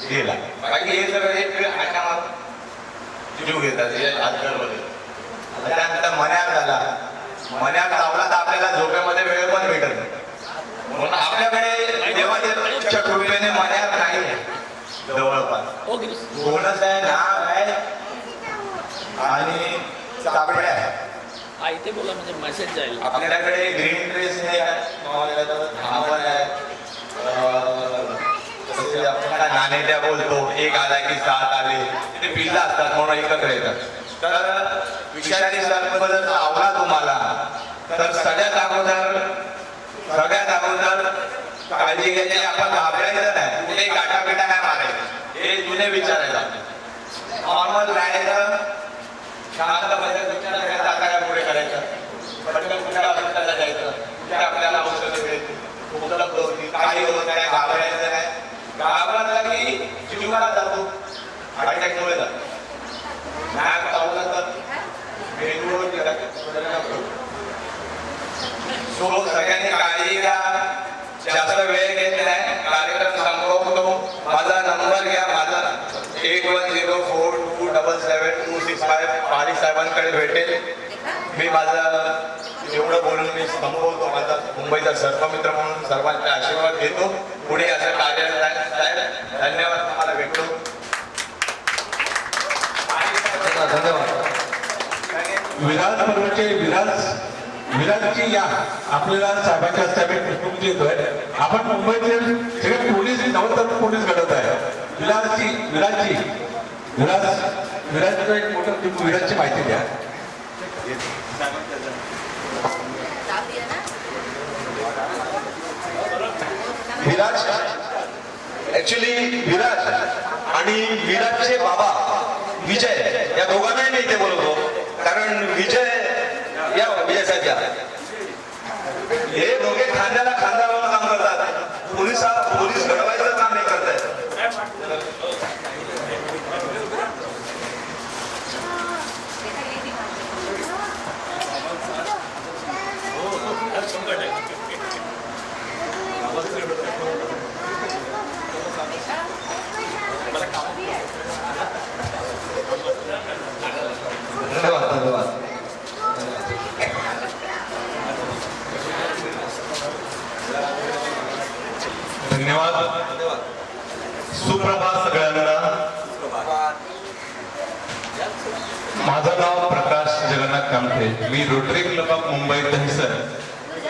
I: गेला. बाकी हे सगळं एक आटा मारून जीव घेतात हे आजकालमध्ये. त्यानंतर मन्यार झाला, मन्यार चावला तर आपल्याला झोपेमध्ये वेळ पण भेटत नाही. म्हणून आपल्याकडे देवाच्या कृपेने मन्यार नाही जवळपास. घोडस आहे, नाग आहे आणि चाबड्या आहे.
A: हा इथे बोला म्हणजे मेसेज जाईल.
I: आपल्याकडे ग्रीन ड्रेस हे धावण आहे, आपण नाणेट्या बोलतो, 1 आला की 7 आले, ते पिल्ला असतात म्हणून एकत्र येतात. तर विषारी सर्प जर चावला तुम्हाला तर सगळ्यात अगोदर काळजी घ्यायची. आपण घाबरायचं नाही, कुठे गाठाबिटा नाही मारायचं, हे जुने विचारायचं. नॉर्मल राहायचं, शांत विचार करायचा, आता पुढे करायचं, पटकन कुठल्या हॉस्पिटलला जायचं, कुठे आपल्याला औषधं मिळतील, उपलब्ध होती, काही होत नाही, घाबरायचं नाही. घाबरला की जीवाला जातो, अटॅकमुळे जातो. नाक चावला तर मेंदूवर सगळ्यांनी काळजी घ्या. जास्त वेळ घेत नाही, कार्यक्रम संपवतो. माझा नंबर घ्या, माझा 8104277265 पारिक साहेबांकडे भेटेल. मी माझं एवढं बोलून मी संपवतो. माझा मुंबईचा सर्पमित्र म्हणून सर्वांचे आशीर्वाद घेतो. पुढे असं कार्य साहेब, धन्यवाद. तुम्हाला भेटतो.
D: धन्यवाद. विराज पर्वचे विराज विराटची या आपल्याला साहेबांच्या हस्ते आम्ही पुष्पगुच्छ देतोय. आपण मुंबईचे सगळे पोलीस नवतरुण पोलीस घडत आहे. विराटची एक मोठं विराटची माहिती द्या.
F: विराज आणि विराजचे बाबा विजय या दोघांनाही मी इथे बोलवतो, कारण विजय साहेब हे दोघे खांद्याला खांदा लावून काम करतात. पोलीस घडवायचं काम नाही करतायत. धन्यवाद.
I: सुप्रभात सगळ्यांना. माझं नाव प्रकाश जगन्नाथ कामठे. मी Rotary Club of Mumbai Dahisar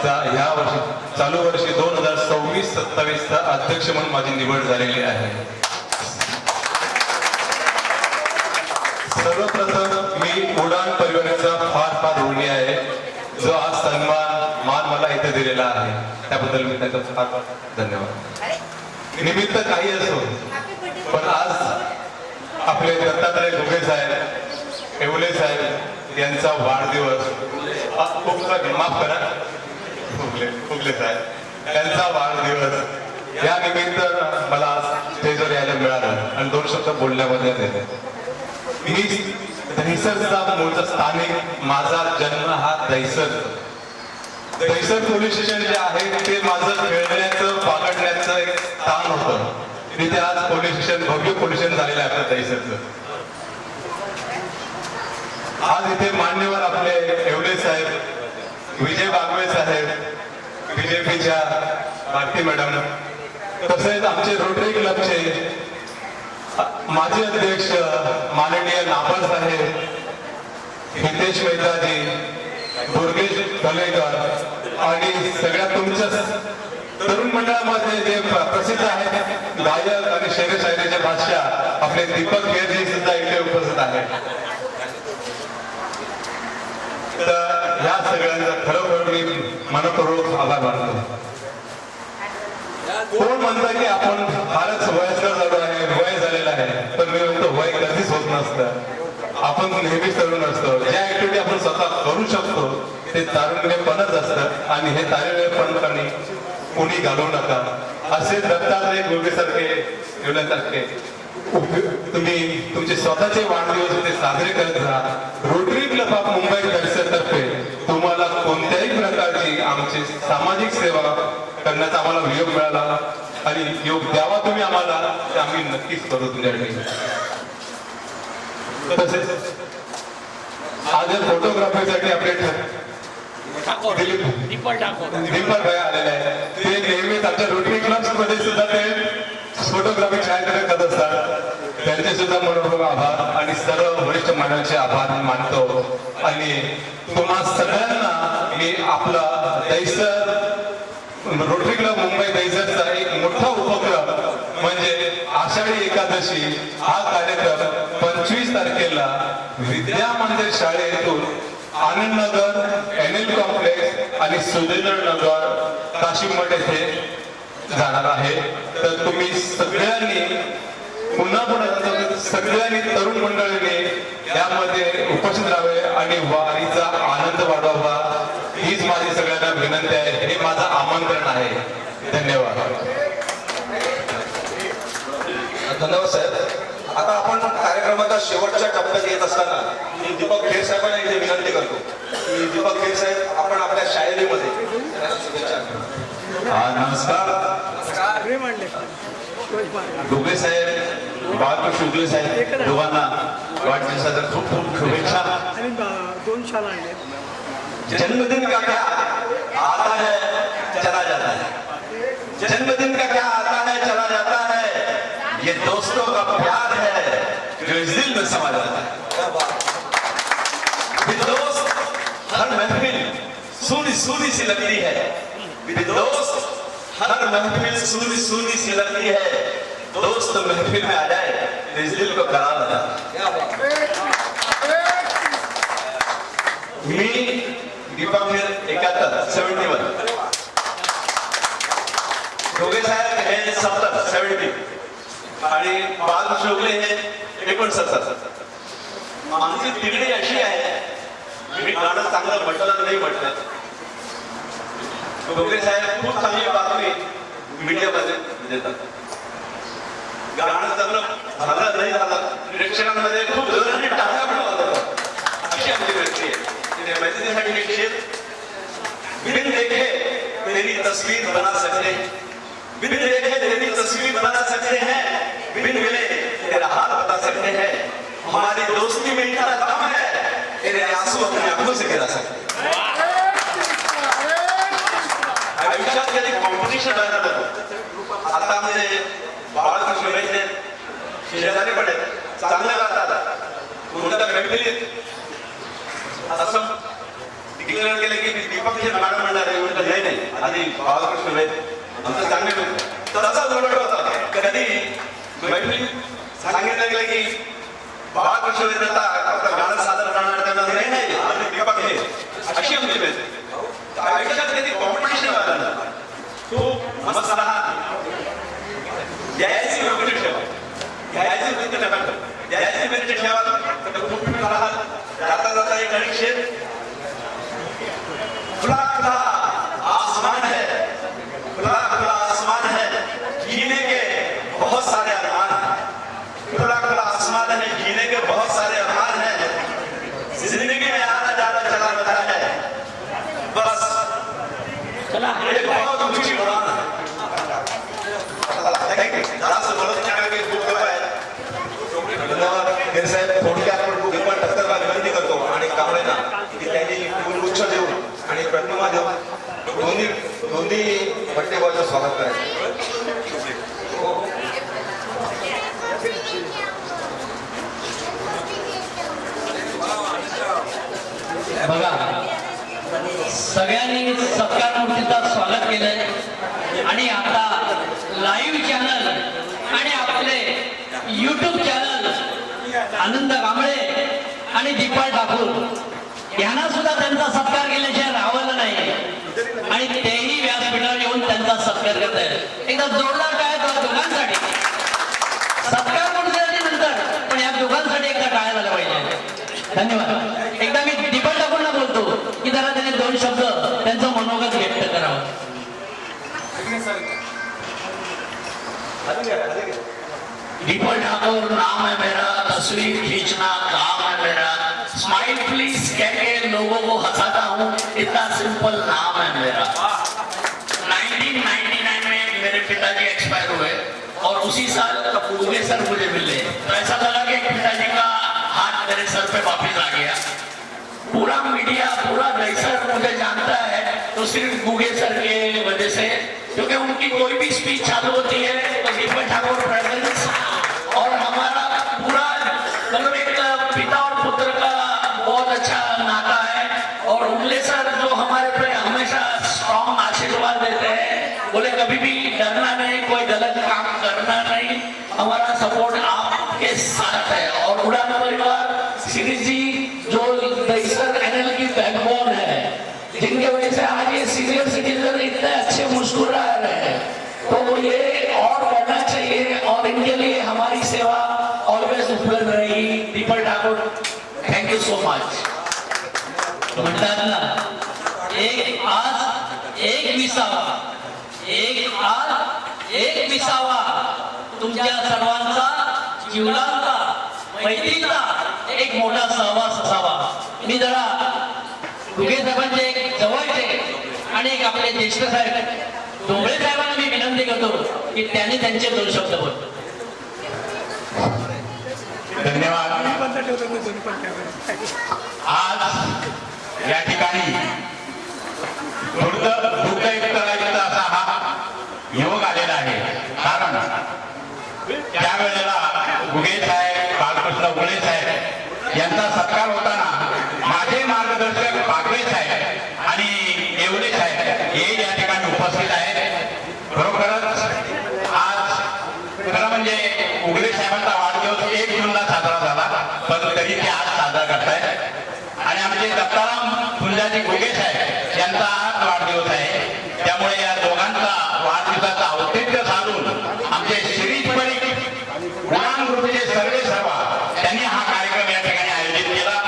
I: चा ह्या वर्षी चालू वर्षी 2026-27 चा अध्यक्ष म्हणून माझी निवड झालेली आहे. सर्वप्रथम मी उडान परिवाराचा फार ऋणी आहे, जो आज मान मला इथे दिलेला आहे. त्याबद्दल मी त्याचा फार धन्यवाद. निमित्त काही असो, पण आज आपले दत्तात्रय घुगे साहेब, येवले साहेब यांचा वाढदिवस, माफ करा, फुगले साहेब यांचा वाढदिवस या निमित्त मला स्टेजवर यायला मिळालं आणि 2 शब्द बोलण्यामध्ये येते. मी दहिसरचा मूळचा स्थानिक, माझा जन्म हा दहिसर पोलीस स्टेशन जे आहे ते माझं खेळण्याचं बागडण्याचं एक स्थान होतं. तिथे आज पोलीस स्टेशन, भव्य पोलीस स्टेशन झालेलं आहे आपलं दहिसरचं. आज इथे मान्यवर आपले येवले साहेब, विजय बागवे साहेब, बीजेपीच्या भारती मॅडम, तसेच आमचे रोटरी क्लबचे माजी अध्यक्ष माननीय नाबर साहेब, हितेश मेहताजी, दुर्गेश कलेकर आणि सगळ्या तुमच्या तरुण मंडळामध्ये जे प्रसिद्ध आहेत गायक आणि शेरशायरीचे बादशाह आपले दीपक खेरजी सुद्धा इथे उपस्थित आहेत. तर ह्या सगळ्यांचा खरोखर मी मनपूर्वक आभार मानतो. कोण म्हणतं की आपण फारच वयस्कर झालो आहे, वय झालेलं आहे, पण मी म्हणतो वय कधीच होत नसतं. आपण नेहमीच तरुण असतो. ज्या ऍक्टिव्हिटी आपण स्वतः करू शकतो ते तारुण्यपणच असतं आणि हे तारुण्यपणपणे कोणी घालवू नका. असे दत्तात्रय घुगेसारखे येवल्यासारखे तुम्ही तुमचे स्वतःचे वाढदिवस ते साजरे करत राहा. रोटरी क्लब ऑफ मुंबई दहिसरतर्फे तुम्हाला कोणत्याही प्रकारची आमची सामाजिक सेवा करण्याचा आम्हाला योग मिळाला आणि योग द्यावा तुम्ही आम्हाला, ते आम्ही नक्कीच करू तुमच्यासाठी. तसेच आज फोटोग्राफीसाठी आपले डिंपल भाई आलेले आहे. ते नेहमीच आमच्या रोटरी क्लब्स मध्ये सुद्धा ते फोटोग्राफी छायाचित्रण करत असतात. त्यांचे सुद्धा मनपूर्वक आभार आणि सर्व वरिष्ठ मंडळाचे आभार मानतो. आणि तुम्हा सगळ्यांना मी आपला दहिसर रोटरी क्लब मुंबई दहिसरचा एक मोठा उपक्रम म्हणजे आषाढी एकादशी हा कार्यक्रम 25 तारखेला विद्या मंदिर शाळेतून आनंदनगर, NL कॉम्प्लेक्स आणि सुरेंद्रनगर, काशीमठ येथे जाणार आहे. तर तुम्ही सगळ्यांनी पुन्हा सगळ्यांनी तरुण मंडळीने यामध्ये उपस्थित राहावे आणि वारीचा आनंद वाढवावा, हीच माझी सगळ्यांना विनंती आहे. हे माझं आमंत्रण आहे. धन्यवाद.
F: धन्यवाद साहेब. आता आपण कार्यक्रमाच्या शेवटच्या टप्प्यात येत असताना मी दीपक खेर साहेबांना इथे विनंती करतो की दीपक खेर साहेब आपण आपल्या शायरीमध्ये.
I: नमस्कार. घुगे साहेब, बाळकृष्ण शुक्ले साहेब दोघांना वाढदिवसाच्या खूप खूप शुभेच्छा.
F: जन्मदिन का क्या आता है चला जाता है, जन्मदिन का क्या आता है चला जाता है, ये दोस्तों का प्यार है जो इस दिल में समा जाता है. ये दोस्त हर महफिल सुन सूनी सी लगती है मेरे दोस्त, हर महफिल सूनी सूनी सी लगती है, दोस्त महफिल में आ जाए तो इस दिल को करार लगा। मी दीपक 71 दोघे साहेब हे 70 आणि बालकृष्ण उगले हे 69. आमची तिगडी अशी आहे, मी गाणं चांगलं म्हटलं नाही म्हटलं, दोघे साहेब खूप चांगली बातमी मीडियामध्ये देतात. गाणं चांगलं झालं नाही झालं, प्रेक्षकांमध्ये खूप जोराने टाळ्या पण वाजवतात. अशी आमची व्यक्ती आहे. तिने मैत्रिणीसाठी एक शेत, बिन देखे तेरी तस्वीर बना सकते हैं, बिन देखे तेरी तस्वीर बना सकते हैं, बिन मिले तेरा हाल बता सकते हैं, हमारी दोस्ती में इतना दम है, तेरे आंसू अपनी आंखों से गिरा सकते हैं. आयुष्यात कधी कॉम्पिटिशन व्हायला नको. आता आमचे बाळकृष्ण वैद्य शेजारी पण आहेत, चांगले गातात. कोणत्या मैफिलीत असं डिक्लेअर केलं की दीपक हे गाणं म्हणणार आहे, म्हटलं नाही नाही, आधी बाळकृष्ण वैद्य आमचं चांगले मित्र. तर असा उलट होता, कधी मैफिलीत सांगितलं गेलं की बाळकृष्ण वैद्य आपलं गाणं सादर करणार, त्यांना नाही नाही आधी दीपक हे, अशी आमची वैद्य. आयुष्यात कधी कॉम्पिटिशन व्हायला नाही. खूप मस्त राहा, द्यायची वृत्ती ठेवा, घ्यायची वृत्ती नका ठेवा, द्यायची वृत्ती ठेवा तर खूप राहाल. जाता जाता एक अनेक शेत, खुला खुला आसमान है, खुला खुला आसमान है, जीने के बहुत सारे अरमान हैं, खुला खुला आसमान है, जीने के बहुत सारे अरमान हैं, जिंदगी में आना जाना चला रहता है, बस एक बहुत ऊंची उड़ान है. जास्त बोलत नाही कारण की खूप गप्पा आहेत. धन्यवाद साहेब. थोडक्यात आपण खूप पण टक्करला विनंती करतो आणि कांबळेंना की त्यांनी गुच्छ देऊन आणि प्रतिमा देऊन दोन्ही बड्डेबॉयचं स्वागत करायचं.
A: बघा, सगळ्यांनी सत्कार मूर्तीचं स्वागत केलंय आणि आता लाईव्ह चॅनल आणि आपले YouTube चॅनल आनंद कांबळे आणि दीपा ठाकूर यांना सुद्धा त्यांचा सत्कार केल्याशिवाय राहावं नाही आणि तेही व्यासपीठावर येऊन त्यांचा सत्कार करत आहेत. एकदा जोरदार टाळ्या त्या दोघांसाठी, सत्कार मूर्तीसाठी नंतर, पण या दोघांसाठी एकदा टाळ्या झाल्या पाहिजे. धन्यवाद. एकदा मी दीपा ठाकूरला बोलतो की जरा त्याने 2 शब्द त्यांचं मनोगत व्यक्त करावं.
J: दीपक ठाकुर नाम है मेरा, तस्वीर खींचना काम है मेरा, स्माइल प्लीज कह के लोगों को हंसाता हूँ, इतना सिंपल नाम है मेरा. 1999 में मेरे पिताजी एक्सपायर हुए और उसी साल गुगे सर मुझे मिले, तो ऐसा लगा कि पिताजी का हाथ मेरे सर पे वापिस आ गया. पूरा मीडिया, पूरा दहिसर मुझे जानता है तो सिर्फ गुगे सर के वजह से, क्योंकि उनकी कोई भी स्पीच चालू होती है तो दीपक ठाकुर प्रेजेंस, और हमारा पूरा मतलब एक पिता और पुत्र का बहुत अच्छा नाता है. और उगले सर जो हमारे पे हमेशा स्ट्रॉन्ग आशीर्वाद देते हैं, बोले कभी भी डरना नहीं, कोई गलत काम करना नहीं, हमारा सपोर्ट आपके साथ है. और उड़ान परिवार श्री जी जो दहिसर एनएल की बैकबोन है, जिनके वजह से आज ये सीनियर सिटीजन इतने अच्छे मुस्कुरा रहे हैं, तो ये और करना चाहिए और इनके लिए हमारी सेवा ऑलवेज उपलब्ध रहेगी. Deepak Thakur, thank you so much.
A: म्हणतात ना, एक आज एक विसावा, एक आज एक विसावा तुमच्या सर्वांचा जीवनाचा, मैत्रीचा एक मोठा सहवास असावा. मी जरा गुगे साहेबांचे एक जवळचे आणि एक आपले ज्येष्ठ साहेब डोंगरे साहेबांना मी विनंती करतो की त्यांनी त्यांचे 2 शब्द बोलतो.
C: धन्यवाद. आज या ठिकाणी दुर्दैव करायचा असा हा योग आलेला आहे. कारण त्यावेळेला गुगे साहेब, बालकृष्ण उगळे साहेब यांचा सत्कार होताना माझे मार्गदर्शक बागवे साहेब आणि एवढे हे या ठिकाणी उपस्थित आहेत. खरोखरच आज खरं म्हणजे उगले साहेबांचा वाढदिवस 1 जूनला साजरा झाला, पण तरी ते आज साजरा करतायत. आणि आमचे दत्ताराम फुंजाजी घुगे साहेब यांचा आज वाढदिवस आहे. त्यामुळे या दोघांचा वाढदिवसाचा औचित्य साधून आमचे शिरीष परीख उडान ग्रुपचे सर्वा त्यांनी हा कार्यक्रम या ठिकाणी आयोजित केला.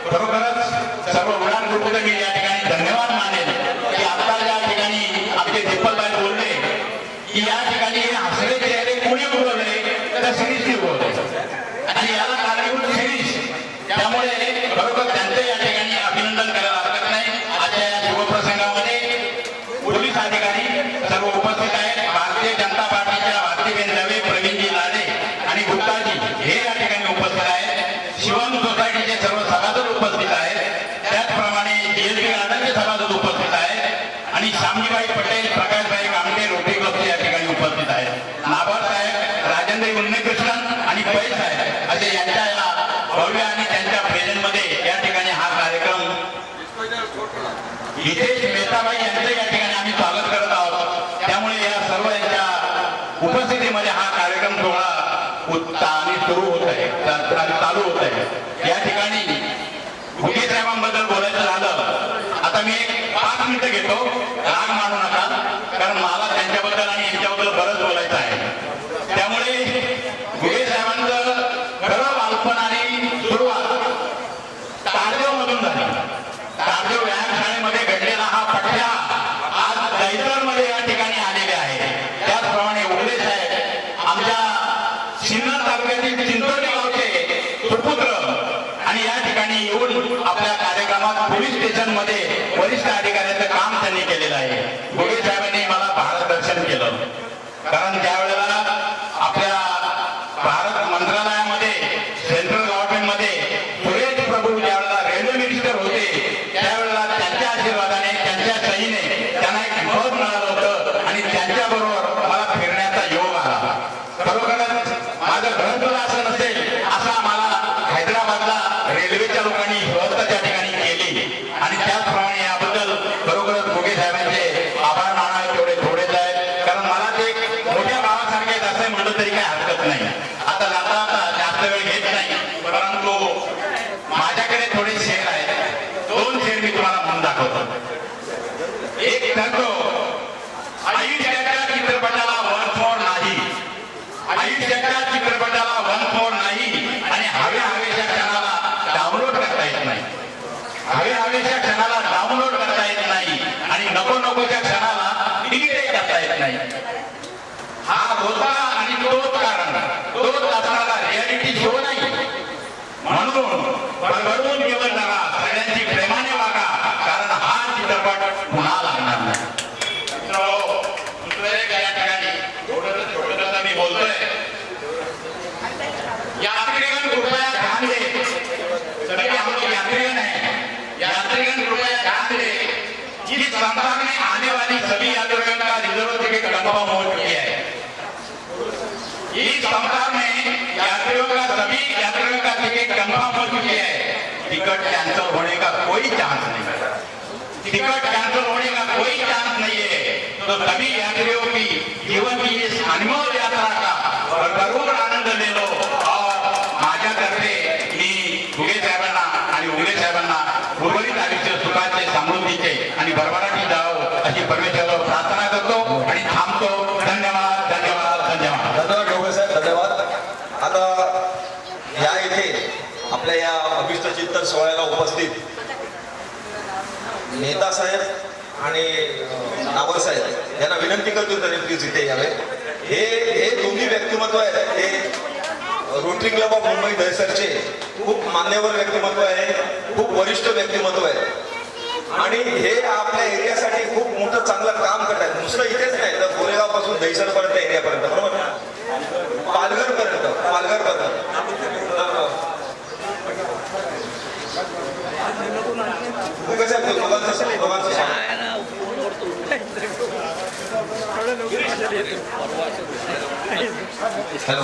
C: खरोखरच सर्व उडान ग्रुपचे मी या ठिकाणी धन्यवाद मानेल की आता या ठिकाणी आपले दीपकभाई बोलले की या ठिकाणी हसरे चेहरे कोणी उगवले तर शिरीषने उगवले आणि याला कारणीभूत शिरीष. त्यामुळे खरोखर त्यांचं या ठिकाणी अभिनंदन करायला हरकत नाही. आजच्या या शुभप्रसंगामध्ये पोलीस अधिकारी सर्व उपस्थित आहेत. भारतीय जनता पार्टीच्या भारतीबेन दवे, प्रवीणजी लाडे आणि गुप्ताजी हे या ठिकाणी उपस्थित आहेत. शिवम सोसायटीचे सर्व सभासद उपस्थित आहेत. त्याचप्रमाणे जीएसबी गार्डनचे सभासद उपस्थित आहेत आणि श्यामजीभाई पटेल, प्रकाशभाई कामटे, रोटरी क्लबचे या ठिकाणी उपस्थित आहेत. नाभार साहेब, राजेंद्र उन्नकृष्णन आणि पै साहेब असे यांच्या या भव्य आणि त्यांच्या प्रेझेंटमध्ये या ठिकाणी हा कार्यक्रम हितेश मेहताबाई यांचं या ठिकाणी आम्ही स्वागत करत आहोत. त्यामुळे या सर्व यांच्या उपस्थितीमध्ये हा कार्यक्रम सोहळा आणि सुरू होत आहे, चालू होत आहे. या ठिकाणी घुगे साहेबांबद्दल बोलायचं झालं आता मी एक 5 मिनिटं घेतो, राग मानू नका, कारण मला त्यांच्याबद्दल आणि यांच्याबद्दल बरंच बोलायचं आहे. त्यामुळे घुगे साहेबांचं खरं बालपण आणि सुरुवात तारदेव मधून झाली. तारदेव व्यायामशाळेमध्ये घडलेला हा पठ्या आज दैसरमध्ये या ठिकाणी आलेले आहे. त्याचप्रमाणे उगले साहेब आमच्या सिन्नर तालुक्यातील चिंचोली गावचे सुपुत्र आणि या ठिकाणी येऊन आपल्या कार्यक्रमात पोलीस स्टेशनमध्ये वरिष्ठ अधिकाऱ्याचं काम त्यांनी केलेलं आहे. घुगे साहेबांनी मला भारत दर्शन केलं, कारण त्यावेळेला आपल्या भारत मंत्रालयामध्ये सेंट्रल गव्हर्नमेंटमध्ये सुरेश प्रभू ज्यावेळेला रेल्वे मिनिस्टर होते त्यावेळेला त्यांच्या आशीर्वादाने, त्यांच्या सहीने त्यांना एक पद मिळालं होतं आणि त्यांच्याबरोबर मला फिरण्याचा योग आला. खरोखरच माझं घर सुद्धा असं नसेल असा मला हैदराबादला रेल्वेच्या लोकांनी व्यवस्था त्या ठिकाणी केली आणि त्याचप्रमाणे याबद्दल खरोखरच घुगे साहेबांचे आभार मानावे तेवढे थोडेच आहेत. कारण मला ते मोठ्या भावासारखे असं म्हणलं तरी काही हरकत नाही. आता जाता जास्त वेळ घेत नाही, परंतु माझ्याकडे थोडे शेअर आहेत. 2 शेअर मी तुम्हाला म्हणून दाखवतो. एक सांगतो, आयुष्याच्या चित्रपटाला वन्स मोर नाही, आयुष्याच्या चित्रपटाला वन्स मोर नाही आणि हवेच्या क्षणाला डाउनलोड करता येत नाही, हवेच्या क्षणाला डाउनलोड करता येत नाही आणि नकोच्या क्षणाला डिलीट करता येत नाही. हा होता आणि तोच कारण, तोच असणारा रियालिटी शो नाही. म्हणून भरभरून जीवन जगा, सगळ्यांची प्रेमाने वागा, कारण हा चित्रपट पुन्हा लागणार नाही. या ठिकाणी छोटं मी बोलतोय, यात्रीगण कृपया ध्यान दे. सभी हम लोग यात्रीगण हैं, यात्रीगण कृपया ध्यान दे. इस संसार में आने वाली सभी यात्रियों का रिजर्व टिकट कंफर्म हो चुकी है. इस संसार में यात्रियों का सभी यात्रियों का टिकट कंफर्म हो चुकी है. टिकट कैंसिल होने का कोई चांस नहीं, टिकट कैंसिल होने का कोई चांस नहीं है. तो सभी यात्रियों की जीवन की इस अनमोल यात्रा का भरभरून आनंद ले लो. और माझ्यातर्फे मी घुगे साहेबांना आणि उगले साहेबांना उर्वरित आयुष्य सुखाचे, समृद्धीचे आणि भरभराटी जावो अशी परमेश्वरावर प्रार्थना करतो आणि थांबतो. धन्यवाद, धन्यवाद, धन्यवाद.
F: धन्यवाद डोंगरे साहेब, धन्यवाद. आता या इथे आपल्या या अभिष्ट चिंतन सोहळ्याला उपस्थित नेता साहेब आणि नावर साहेब यांना विनंती करतो तरी प्लीज इथे यावे. हे दोन्ही व्यक्तिमत्व आहेत, हे रोटरी क्लब ऑफ मुंबई दहिसरचे खूप मान्यवर व्यक्तिमत्व आहे, खूप वरिष्ठ व्यक्तिमत्व आहे आणि हे आपल्या एरियासाठी खूप मोठं चांगलं काम करतात. नुसतं इथेच नाही तर गोरेगाव पासून दहिसरपर्यंत एरियापर्यंत, बरोबर, पालघरपर्यंत. कसं आहे दोघांचं हॅलो.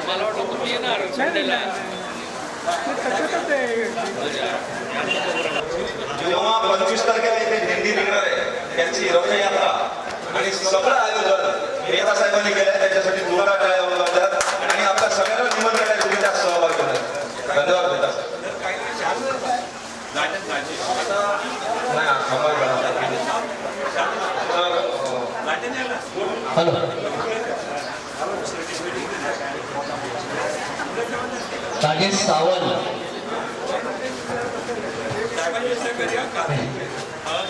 E: मला वाटतं तुम्ही येणार
F: जेव्हा 25 तारखेला इथे दिंडी निघणार आहे त्यांची रथयात्रा आणि सगळं आयोजन नेता साहेबांनी केलंय, त्याच्यासाठी जोरदार टाळ्या वाजवतात आणि आपल्या सगळ्यांना निमंत्रण आहे तुम्ही त्यात सहभाग घेणार. धन्यवाद नेता साहेब.
A: हॅलो. राजेश सावंत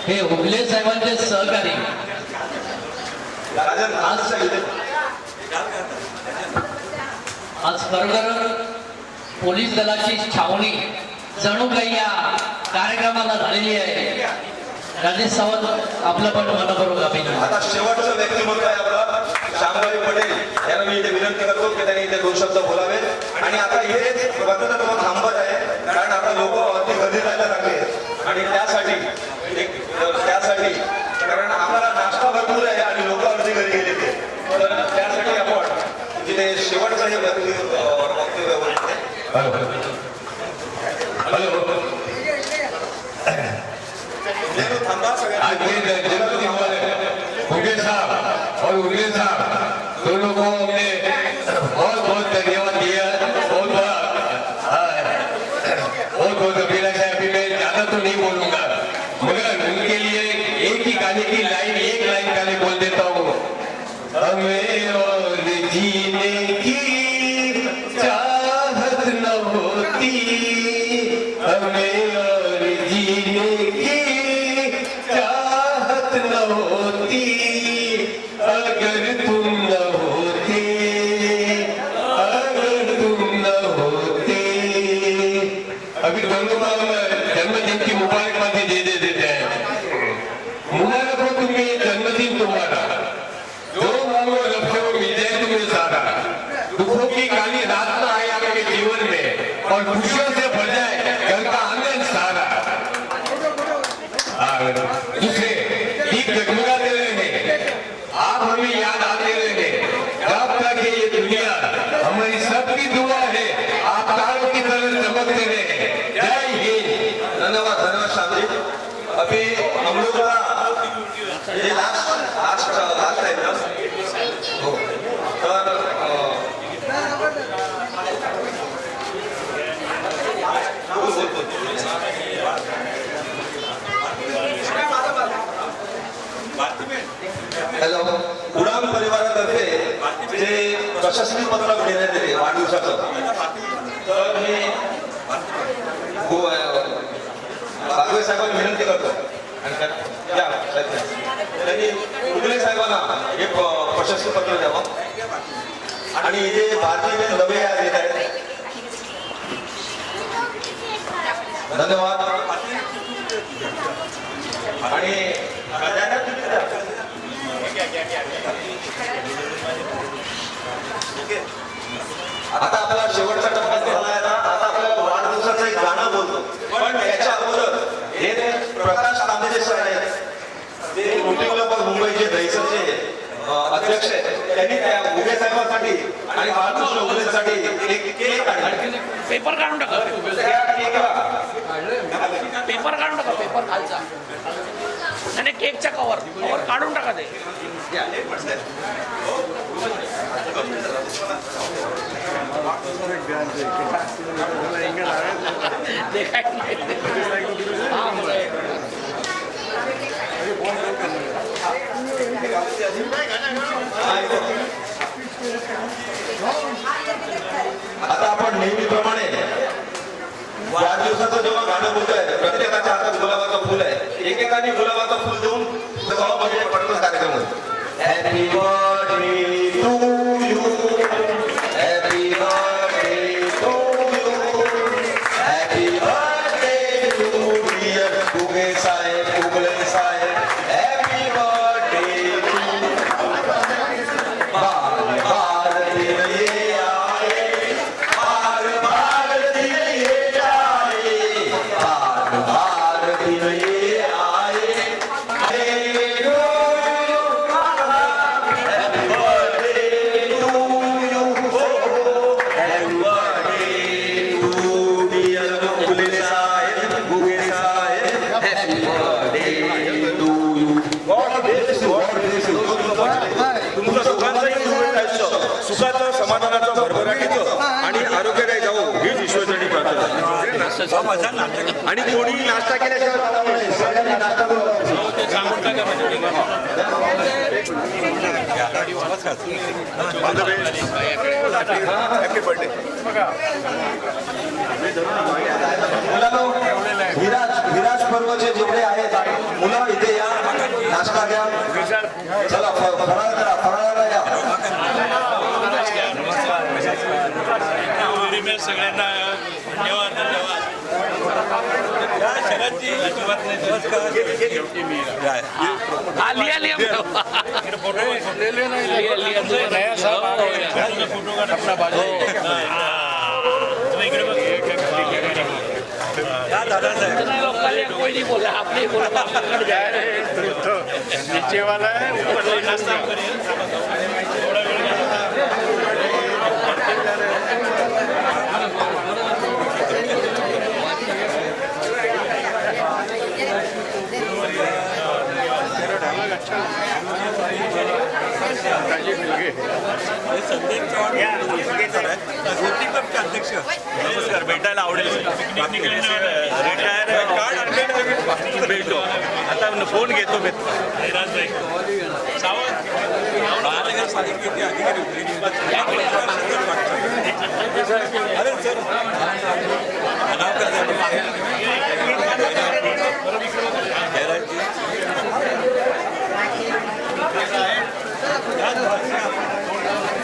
A: हे उगले साहेबांचे सहकारी आज खरोखर पोलीस दलाची छावणी जणू काही या कार्यक्रमाला झालेली आहे. राजेश सावंत आपलं पण मनपूर्वक अभिनंदन.
F: आता शेवटचं व्यक्तिमत्व आहे आपलं श्यामभाई पटेल यांना मी इथे विनंती करतो की त्यांनी इथे 2 शब्द बोलावे. आणि आता इथे मतदान थांबत आहे कारण आता लोक अगदी गर्दी राहायला लागले आणि त्यासाठी कारण आम्हाला नाश्ता भरपूर आहे आणि लोक अर्धी घरी गेले तर त्यासाठी आपण तिथे शेवटचं हे वक्तव्य थांबा
D: उगे साहब और उगले साहब दोनों को हमने बहुत बहुत धन्यवाद दिया. बहुत अभिलाषा है. अभी मैं ज्यादा तो नहीं बोलूंगा मगर उनके लिए एक ही गाने की एक लाइन गाने बोल देता हूँ. हमें और जीने की चाहत न होती, हमें और जीने की चाहत न होती अगर तुम न होते, अगर तुम न होते. अभी दोनों का जन्मदिन की मुबारकबादी दे देते हैं. मुबारक हो तुम्हें जन्मदिन तुम्हारा, जो मांगो रब से वो मिल जाए तुम्हें सारा. दुखों की काली रात ना आए आपके जीवन में और खुशियों से भर जाए घर का आंगन सारा. दूसरे दीप जगमगाते रहे, आप हमें याद आते रहे. जब तक ये दुनिया हमारी सबकी दुआ है, आप तारों की तरह चमकते रहे. जय हिंद.
F: धन्यवाद श्याम जी. अभी हम लोग ये लास्ट है ना हो तर हॅलो. उडान परिवारातर्फे जे प्रशस्ती पत्रक देण्यात येते वाढदिवसाचं तर मी बागवे साहेबांना विनंती करतो आणि त्यांनी उगले साहेबांना हे प्रशस्ती पत्र द्यावं. आणि जे भारतीय नवे येत आहेत. धन्यवाद. आणि आता आपला शेवटचा टप्पा झाला आहे ना. आता आपल्याला वाढदिवसाचं एक गाणं बोलतो पण त्याच्या अगोदर हे प्रकाश तांबे सर आहेत ते मोठी क्लब मुंबईचे दहीसरचे अध्यक्ष आहेत. त्यांनी त्या उगे साहेबांसाठी आणि बाळकृष्ण उगलेसाठी एक केक काढला.
J: पेपर काढून टाका,
F: त्या केकला
J: पेपर काढून टाका, पेपर खालचा आणि केकच्या कवर काढून टाका ते.
F: आता आपण नेहमीप्रमाणे वाढदिवसाचं जेव्हा गाणं बोलतोय प्रत्येकाच्या हातात गुलाबाचं फुल आहे. एकेकाने गुलाबाचं फुल देऊन म्हणजे पटकन कार्यक्रम होतो. Happy birthday to you, happy birthday to you, happy birthday to dear Uge साहेब, उगले साहेब. Happy birthday to. बार बार दिन ये आए, बार बार दिन ये जाए, बार बार दिन ये आए. Happy birthday. तुमचं दोघांचंही उज्ज्वल आयुष्य सुखाचं, समाधानाचं, भरभराटीचं आणि आरोग्यदायी जावो हीच ईश्वरचरणी प्रार्थना. आणि कोणी नाश्ता केल्याशिवाय
B: सगळ्यांनी नाश्ता करू.
F: Happy birthday.
B: मुलांनो, विराज पर्वचे जेवढे आहेत मुलं इथे या, नाश्ता घ्या. चला फराळ करा, फराळाला या.
E: सगळ्यांना धन्यवाद धन्यवाद. कोई नहीं बोला, आपने बोला. नीचे वाला है, ऊपर वाला नाश्ता अध्यक्ष नमस्कार. भेटायला आवडेल. रिटायर कार्ड आणलेलं भेटतो. आता फोन घेतो मी. सावंत महानगरपालिकेचे अधिकारी अरे सर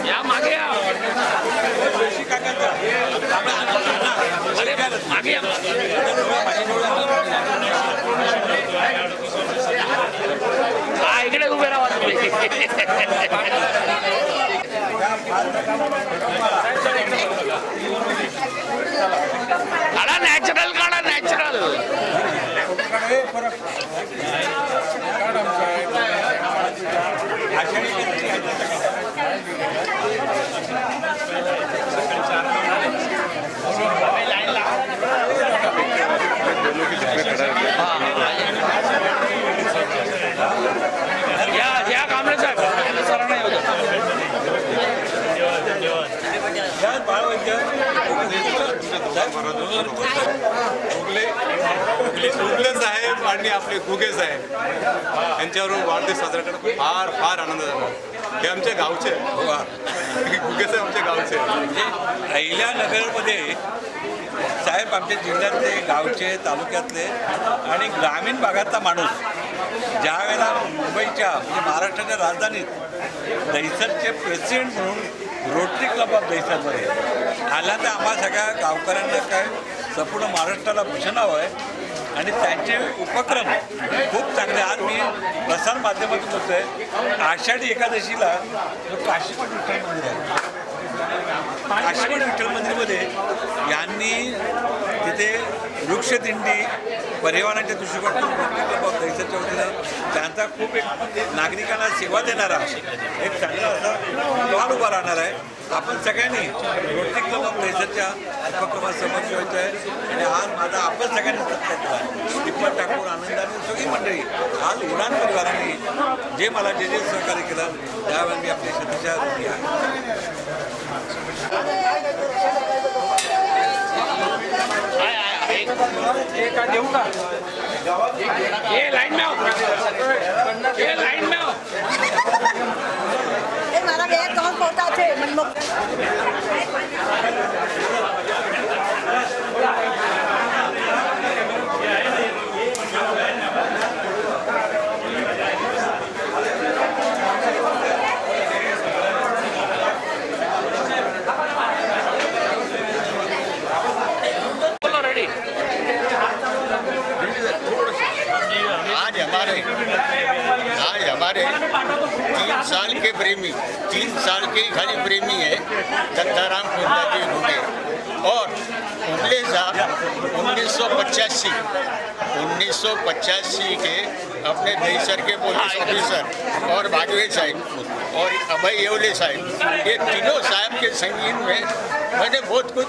E: या मागे मागे इकडे उभे राहा. काढा नॅचरल, काढा नॅचरल. या कामरे साहेब सर नाही होत.
K: उगले साहेब आणि आपले घुगे साहेब यांच्याबरोबर वाढदिवस साजरा करणं फार फार आनंद झाला. हे आमच्या गावचे घुगे साहेब आमच्या गावचे.
D: अहिल्यानगरमध्ये साहेब आमच्या जिल्ह्यातले, गावचे, तालुक्यातले आणि ग्रामीण भागातला माणूस ज्या वेळेला मुंबईच्या म्हणजे महाराष्ट्राच्या राजधानीत दहिसरचे प्रेसिडेंट म्हणून रोटरी क्लब ऑफ दहिसरमध्ये आला, तर आम्हा सगळ्या गावकऱ्यांना काय संपूर्ण महाराष्ट्राला भूषण हवं आहे. आणि त्यांचे उपक्रम खूप चांगले. आज मी प्रसार माध्यमातून बोलतो आहे, आषाढी एकादशीला जो काशीपट विठ्ठल मंदिर आहे, काशीपट विठ्ठल मंदिरमध्ये यांनी तिथे वृक्षदिंडी परिवाराच्या दृष्टिकोनातून दहिसरच्या वतीनं त्यांचा खूप एक नागरिकांना सेवा देणारा एक चांगला असा पाल उभा राहणार आहे. आपण सगळ्यांनी रोटरी क्लब ऑफ दहिसरच्या उपक्रमात सहभागी व्हायचं आहे. आणि आज माझा आपण सगळ्यांनी सत्कार केला. दीपक ठाकूर, आनंदाने सगळी मंडळी आज उडान परिवारांनी जे मला जे सहकार्य केलं त्यावेळेला मी आपली सतीच्या ऋणी आहे.
E: ये लाइन में आओ, ये लाइन में आओ.
G: મારા બે ત્રણ ફોટા છે મનમોહન.
L: आज हमारे 3 साल के प्रेमी, 3 साल के खाली प्रेमी है दत्ताराम जी घुगे. और उगले साहब 1985 के अपने दहीसर के पुलिस ऑफिसर और भागवे साहब और अभय येवले साहब, ये तीनों साहब के संगीत में मैंने बहुत कुछ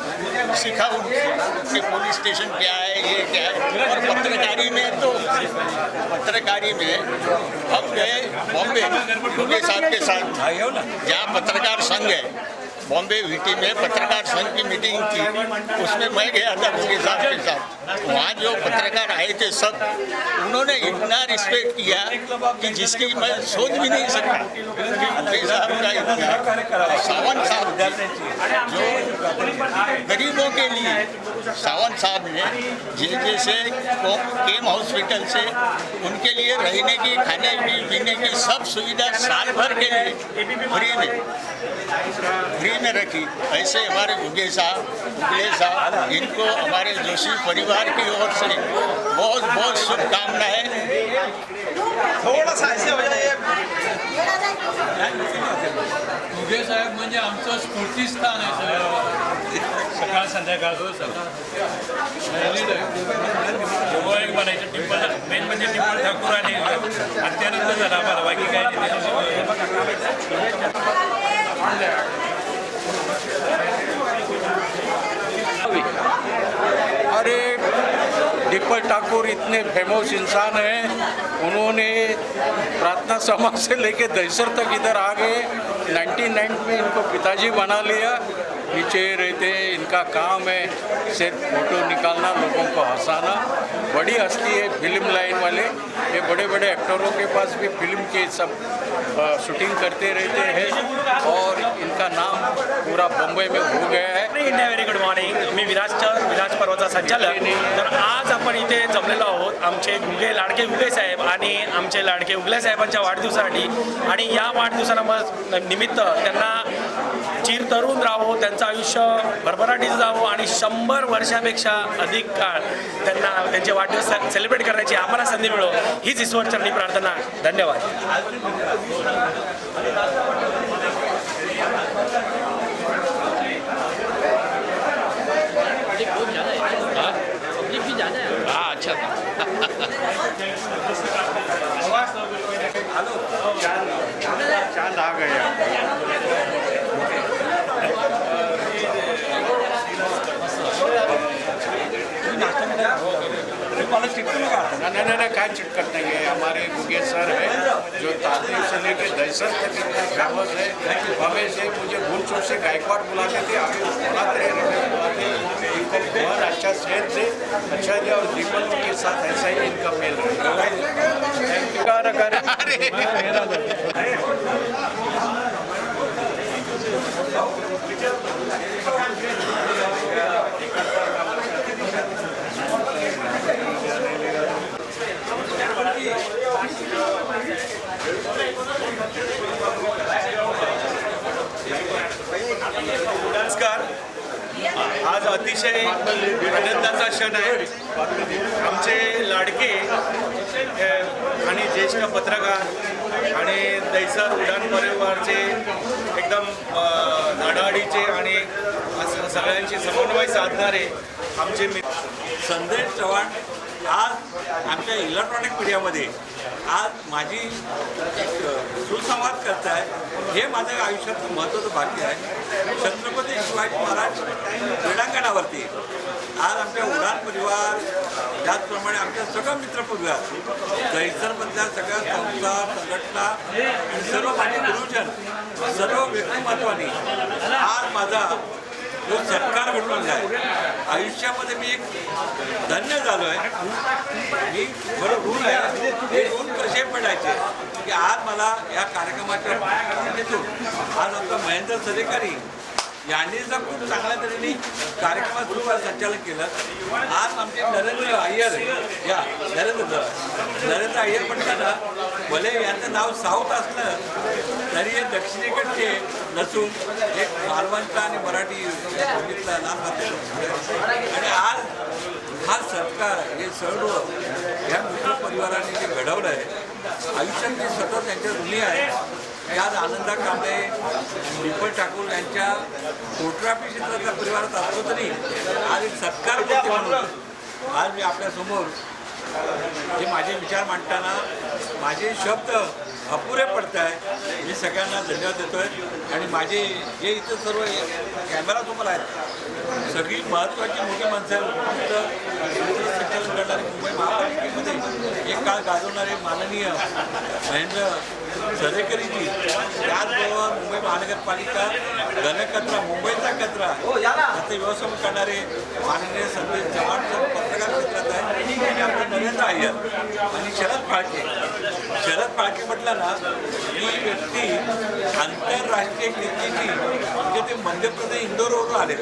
L: सीखा कि पुलिस स्टेशन क्या है, ये क्या है। और पत्रकारी में हम गए बॉम्बे भुगे साहब के साथ, जहाँ पत्रकार संघ है बॉम्बे वीटी में पत्रकार संघ की मीटिंग थी, उसमें मैं गया था भुगे साहब के साथ। वहाँ जो पत्रकार आए थे सब, उन्होंने इतना रिस्पेक्ट किया कि जिसकी मैं सोच भी नहीं सकता। भुगे साहब का सावंत साहब जो गरीबों के लिए, सावंत साहब ने जैसे केम हॉस्पिटल से उनके लिए रहने की, खाने की, पीने की सब सुविधा साल भर के लिए फ्री में रखी। ऐसे हमारे उगले साहब इनको हमारे जोशी परिवार की ओर से बहुत बहुत शुभकामनाएं।
F: थोड़ा सा ऐसे हो जाए।
E: उगे साहेब म्हणजे आमचं स्फूर्तीस्थान आहे सगळं, सकाळ संध्याकाळ जवळ एक बनायचं टिंपल, मेन म्हणजे टिंपल ठाकूर आणि अत्यानंद झाला आम्हाला, बाकी काय नाही।
M: अरे डिम्पल ठाकुर इतने फेमस इंसान हैं, उन्होंने प्रार्थना समाज से लेके दहीसर तक इधर आ गए। 99 में इनको पिताजी बना लिया। नीचे रहते हैं, इनका काम है सिर्फ फोटो निकालना, लोगों को हंसाना। बड़ी हस्ती है फिल्म लाइन वाले, ये बड़े बड़े एक्टरों के पास भी फिल्म के सब शूटिंग करते रहते हैं और इनका नाम पूरा बम्बई में हो गया है।
N: इंडिया व्हेरी गुड मॉर्निंग, मी विराज पर्वाचा संचालक। तर आज आपण इथे जमलेलो आहोत आमचे लाडके घुगे साहेब आणि आमचे लाडके उगले साहेबांच्या वाढदिवसासाठी। आणि या वाढदिवसानिमित्त त्यांना चिरतरुण राहावं, त्यांचं आयुष्य भरभराटीत जावं आणि 100 वर्षापेक्षा अधिक काळ त्यांना त्यांचे वाढदिवस सेलिब्रेट करण्याची आम्हाला संधी मिळो, हीच ईश्वरचरणी प्रार्थना। धन्यवाद।
M: चांद आ गया। नहीं, क्या चिटकट नहीं है। हमारे गुगे सर है जो ताजपुर से लेकर दहीसर तक इतना फेमस है। हमें से मुझे भूल चूक से गायकवाड़ बुलाते थे, अभी बुलाते बुलाते इनको बहुत अच्छा सेहत से अच्छा दिया और दीपक के साथ ऐसा ही इनका मेल रहा।
O: नमस्कार। आज अतिशय आनंदाचा क्षण आहे। आमचे लाडके आणि ज्येष्ठ पत्रकार आणि दहीसर उडान परिवारचे एकदम धडाडीचे आणि सगळ्यांची समन्वय साधणारे आमचे मित्र
P: संदेश चव्हाण आज आमच्या इलेक्ट्रॉनिक मीडियामध्ये आज माझी एक सुसंवाद करताय, हे माझ्या आयुष्याचं महत्त्वाचं भाग्य आहे। छत्रपती शिवाजी महाराज क्रीडांगणावरती आज आमच्या उडान परिवार, त्याचप्रमाणे आमच्या सगळं मित्रपरिवार, दहीसरमधल्या सगळ्या संस्था, संघटना आणि सर्व माझे गुरुजन, सर्व व्यक्तिमत्वानी आज माझा जो सत्कार घडवला आहे, आयुष्यामध्ये मी एक धन्य झालो आहे। मी बरं ऋण आहे, हे ऋण कसे फेडायचे की आज मला या कार्यक्रमाच्या माध्यमातून आज आमचा महेंद्र सरेकरी यांनी जर खूप चांगल्या तऱ्हेने कार्यक्रमात सुरुवात संचालन केलं। आज आमचे नरेंद्र अय्यर या नरेंद्र अय्यर म्हणताना भले यांचं नाव साऊथ असलं तरी हे दक्षिणेकडचे नसून एक मालवणचा आणि मराठी बोलीतला नाम आणि आज हा सरकार हे सर्व या मित्र परिवाराने जे घडवलं आहे, आयुष्यात ते सतत त्यांच्या ऋणी आहे। की आज आनंदा कांबळे दीपक ठाकूर यांच्या फोटोग्राफी क्षेत्रातल्या परिवारात असलो तरी आज एक सत्कार होते म्हणून आज मी आपल्यासमोर जे माझे विचार मांडताना माझे शब्द अपुरे पडत आहे. मी सगळ्यांना धन्यवाद देतो आहे आणि माझे जे इथं सर्व कॅमेरासमोर आहेत सगळी महत्त्वाची मोठी माणसं आहेत. संचालन करणारे मुंबई महापालिकेमध्ये एक काळ गाजवणारे माननीय महेंद्र सरेकरीजी, त्याचबरोबर मुंबई महानगरपालिका घनकचरा मुंबईचा कचरा त्याचे व्यवस्थापन करणारे माननीय संदेश चव्हाण पत्रकार क्षेत्रात आहे आणि आपले नरेंद्र अय्यर आणि शरद फाळके म्हटलं ना ही व्यक्ती आंतरराष्ट्रीय कीर्तीची म्हणजे ते मध्य प्रदेश इंदोरवरून आले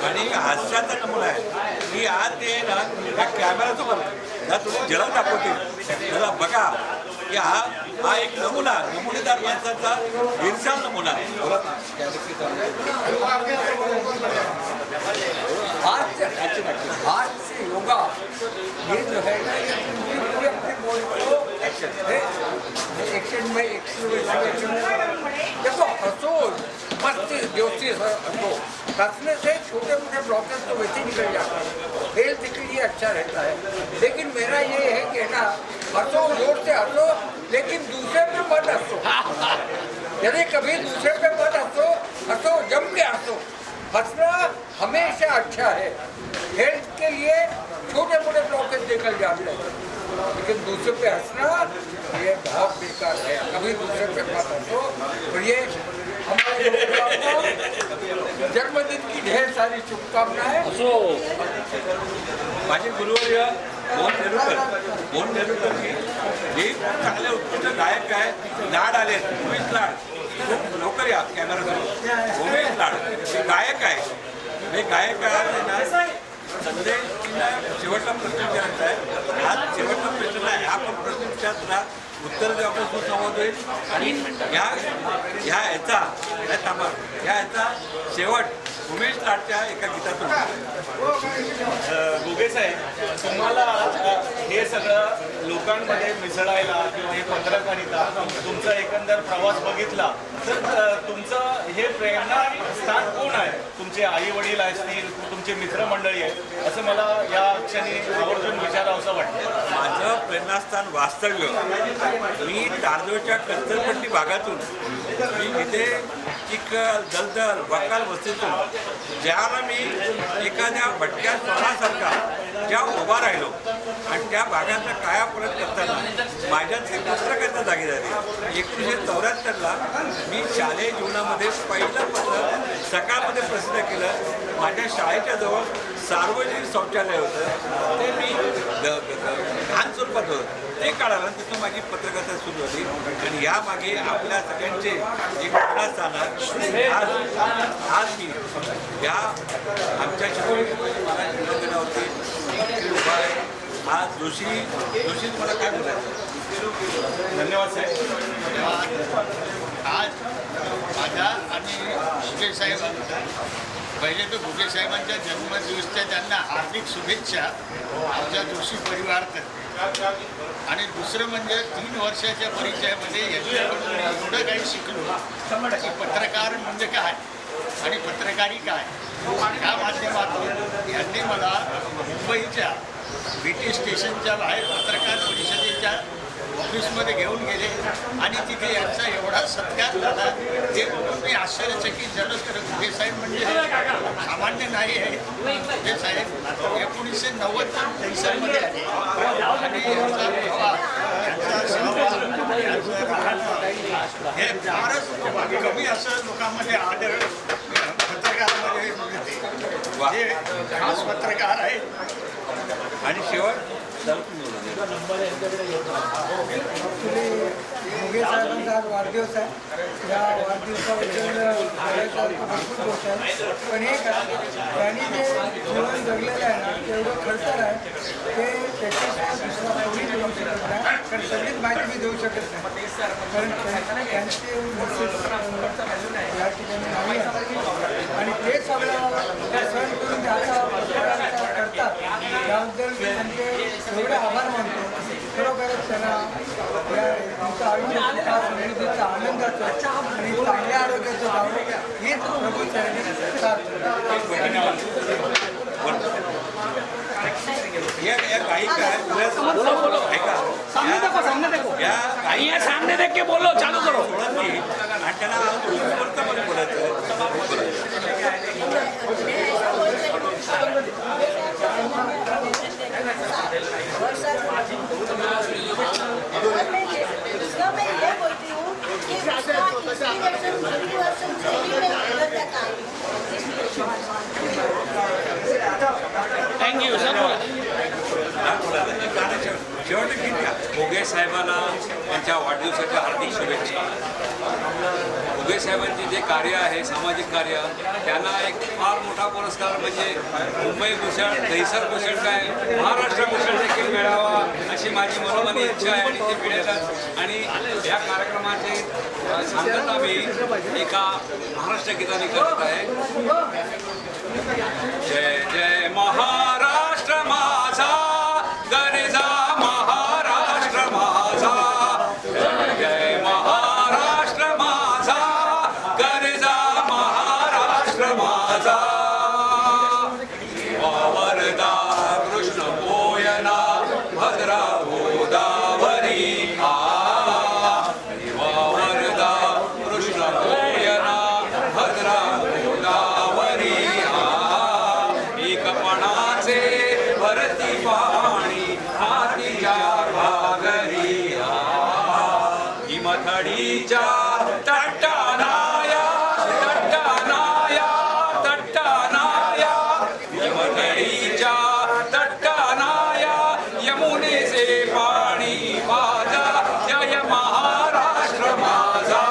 P: आणि हास्याचा नमुना आहे की आज ते ना या कॅमेरासमोर या तुम्ही जलद दाखवतील त्याला बघा की हा एक नमुनेदार माणसाचा इरशाल नमुना आहे.
Q: आज से योगा ये जो है ना ये पूरे अपने बॉडी को एक्शन में देखो हंसो मस्ती जोशी हंसो हंसने से छोटे मोटे ब्लॉकेज तो वैसे ही निकल जाते हैं, हेल्थ के लिए अच्छा रहता है. लेकिन मेरा ये है कि ना हंसो जोर से हंसो लेकिन दूसरे पे मत हंसो. यदि कभी दूसरे पे मत हंसो हंसो जम के हंसो. हंसना हमेशा अच्छा है. हेल्थ के लिए छोटे मोटे ब्लॉकेज निकल जाते हैं लेकिन दूसरे पे हंसना ये बहुत बेकार है. कभी दूसरे पे मत हंसो. और ये हमारे जन्मदिन की ढेर सारी शुभकामनाएं.
P: माझे गुरुवर्य मोहन नेरुरकर जी चांगले उत्कृष्ट गायक आहे. लाड आले उमेश लाड खूप लवकर या कॅमेरासमोर. उमेश लाड हे गायक आहे. हे गायक आहे ना संदेशला शेवटला प्रश्न विचारायचा आहे. आज शेवटला प्रश्न आहे. हा पण प्रश्न विचारताना उत्तर द्या आपण सुसंवाद होईल आणि ह्याचा शेवट उमेश लाडच्या एका गीतातून.
O: गुगे साहेब, तुम्हाला हे सगळं लोकांमध्ये मिसळायला किंवा हे पत्रकारिता तुमचा एकंदर प्रवास बघितला तर तुमचं हे प्रेरणा स्थान कोण आहे? तुमचे आई वडील असतील, तुमचे मित्रमंडळी आहेत, असं मला या क्षणी आवर्जून विचारावं असं वाटतं.
P: माझं प्रेरणास्थान वास्तव्य मी तारजोळच्या कच्चरपट्टी भागातून मी इथे चिखल दलदल बकाल वस्तीतून ज्याला मी एखाद्या भटक्या सोनासारखा ज्या उभा राहिलो आणि त्या भागातला कायापलट करताना माझ्यात एक पत्रकारिता जागी झाली. 1974ला मी शालेय जीवनामध्ये पहिलं पत्र सकाळमध्ये प्रसिद्ध केलं. माझ्या शाळेच्या जवळ सार्वजनिक शौचालय होतं ते मी लहान स्वरूपात होतं ते काढायला तिथून माझी पत्रकारिता सुरू झाली. आणि यामागे आपल्या सगळ्यांचे एक प्रेरणास्थान आहे. आज मी या आमच्या मला निवेदनावरती उभा आहे. आज जोशी तुम्हाला काय बोलायचं?
L: धन्यवाद साहेब. आज माझा आणि घुगे साहेबांचा पहिले तर घुगे साहेबांच्या जन्मदिवसच्या त्यांना हार्दिक शुभेच्छा आमच्या जोशी परिवारातर्फे. आणि दुसरं म्हणजे 3 वर्षाच्या परिचयामध्ये यांच्याकडून एवढं काही शिकलो की पत्रकार म्हणजे काय आणि पत्रकारी काय या माध्यमातून यांनी मला मुंबईच्या BT स्टेशनच्या बाहेर पत्रकार परिषदेच्या ऑफिसमध्ये घेऊन गेले आणि तिथे यांचा एवढा सत्कार झाला ते मी आश्चर्यचकित झालो. तर घुगे साहेब म्हणजे सामान्य नाही आहे. घुगे साहेब 1990च्या पैशांमध्ये आले आणि यांचा प्रभाव यांचा सहभाग हे फारच कमी असं लोकांमध्ये आढळ पत्रकारामध्ये मिळते. हे खास पत्रकार आहे.
P: आणि शेवट
Q: घुगे साहेबांचा आज वाढदिवस आहे. या वाढदिवसाबद्दल भरपूर गोष्ट आहे. पण एक त्यांनी जे जीवन जगलेलं आहे ना तेवढं खडतर आहे ते त्याच्याशिवाय दुसरा कोणी देऊ शकत नाही. कारण सगळीच माहिती मी देऊ शकत नाही कारण त्यांचे मेसेज या ठिकाणी नाही आहे. आणि ते सगळं सहन करून त्याचा पत्रकारिता करतात त्याबद्दल त्यांचे एवढे आभार मानतो. खरोखरच त्यांना या तुमचं आयुष्य समृद्धीचं आनंदाचं आणि चांगल्या आरोग्याचं राहावं हेच प्रभूचरणी
J: सामने देख के बोलो, चालू करो.
P: आणि त्यांना
G: मैं ये बोलती हूँ कि रास्ता
J: थँक्यू सर.
P: शेवटी भोगे साहेबांना त्यांच्या वाढदिवसाच्या हार्दिक शुभेच्छा. भोगे साहेबांचे जे कार्य आहे सामाजिक कार्य, त्यांना एक फार मोठा पुरस्कार म्हणजे मुंबई भूषण, दहिसर भूषण काय महाराष्ट्र भूषण देखील मिळावा अशी माझी मनोमनी इच्छा आहे आणि ती मिळेलच. आणि या कार्यक्रमाचे सांगता मी एका महाराष्ट्र गीताने करत आहे. जय जय महाराष्ट्र माझा गरजा महाराष्ट्र माझा, जय जय महाराष्ट्र माझा गरजा महाराष्ट्र माझा. वावरदा कृष्ण कोयना भद्रा गोदावरी वावरदा कृष्ण कोयना भद्रा गोदावरी एकपणाचे भरती पाणी हातीच्या भागरी हिमथडीच्या तट्टानाया तट्टानाया तट्टानाया हिमथडीच्या तट्टानाया यमुनेचे पाणी माझा जय महाराष्ट्र माझा,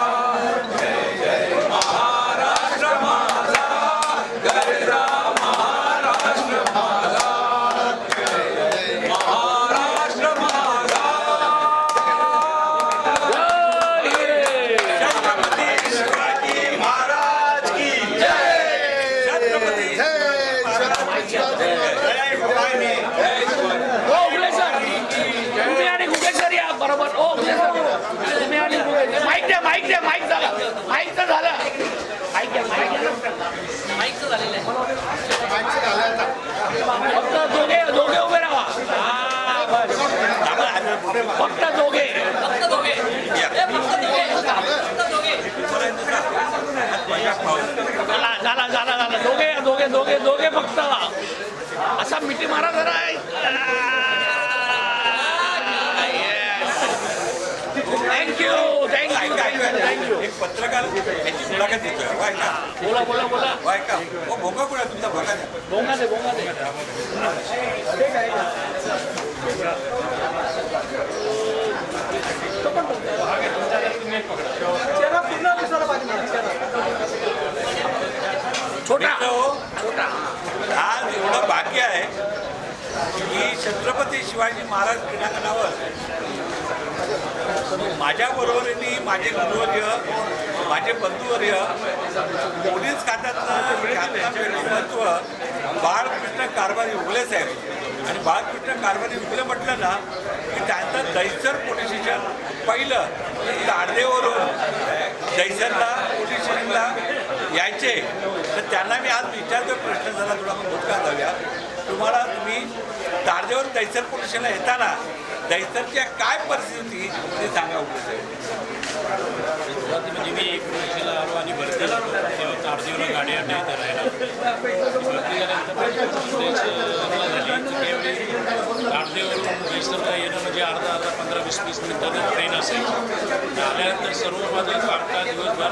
P: जय जय महाराष्ट्र माझा गरजा महाराष्ट्र माझा, महाराष्ट्र माझा. छत्रपती शिवाजी महाराज की जय. छत्रपती
J: हो उगले सर, तुम्ही आणि गुगे सर या बरोबर. हो उगले सर, तुम्ही आणि गुगे. माईक द्या, माईक द्या, माईक झाला, माईकचं झालं. माईक द्या, माईक द्या, माईकचं झालेलं आहे. फक्त दोघे दोघे उभे राहा. फक्त दोघे, फक्त दोघे, झाला झाला झाला. दोघे दोघे दोघे दोघे फक्त असा मिठी मारा जरा. Thank you thank you thank you.
P: एक पत्रकार याची मुलाखत देतोय. वाय का
J: बोला बोला बोला.
P: वाय का हो भोंगा कुठे तुमचा भोंगा द्या.
J: बोंगा दे बोंगा दे. छोटा छोटा.
P: आज एवढं भाग्य आहे की छत्रपती शिवाजी महाराज क्रीडांगणावर माझ्या बरोबरीने माझे गुरुवर्य, माझे बंधुवर्य, पोलीस खात्यातलं व्यक्तिमत्व बाळकृष्ण कारभारी उगले साहेब. आणि बाळकृष्ण कारभारी उगले म्हटलं ना की त्यांचं दहिसर पोलीस स्टेशन पहिलं ताडदेवरून दहिसरला पोलीस स्टेशनला यायचे. तर त्यांना मी आज विचारतो प्रश्न झाला थोडा आपण भूतकाळ जाऊया. तुम्ही ताडदेवर दहिसर पोलीस स्टेशनला येताना दहिसरच्या काय परिस्थिती ते सांगा.
M: म्हणजे मी एक वर्षाला आलो आणि भरती झालो तेव्हा ताडदेवला गाडी आणली इथं राहायला. भरती झाल्यानंतर झाली त्यावेळी ताडदेवरून दहिसरला येणं म्हणजे अर्धा 15-20 मिनिटांचा ट्रेन असायची. आल्यानंतर सर्व माझं कामकाज दिवसभर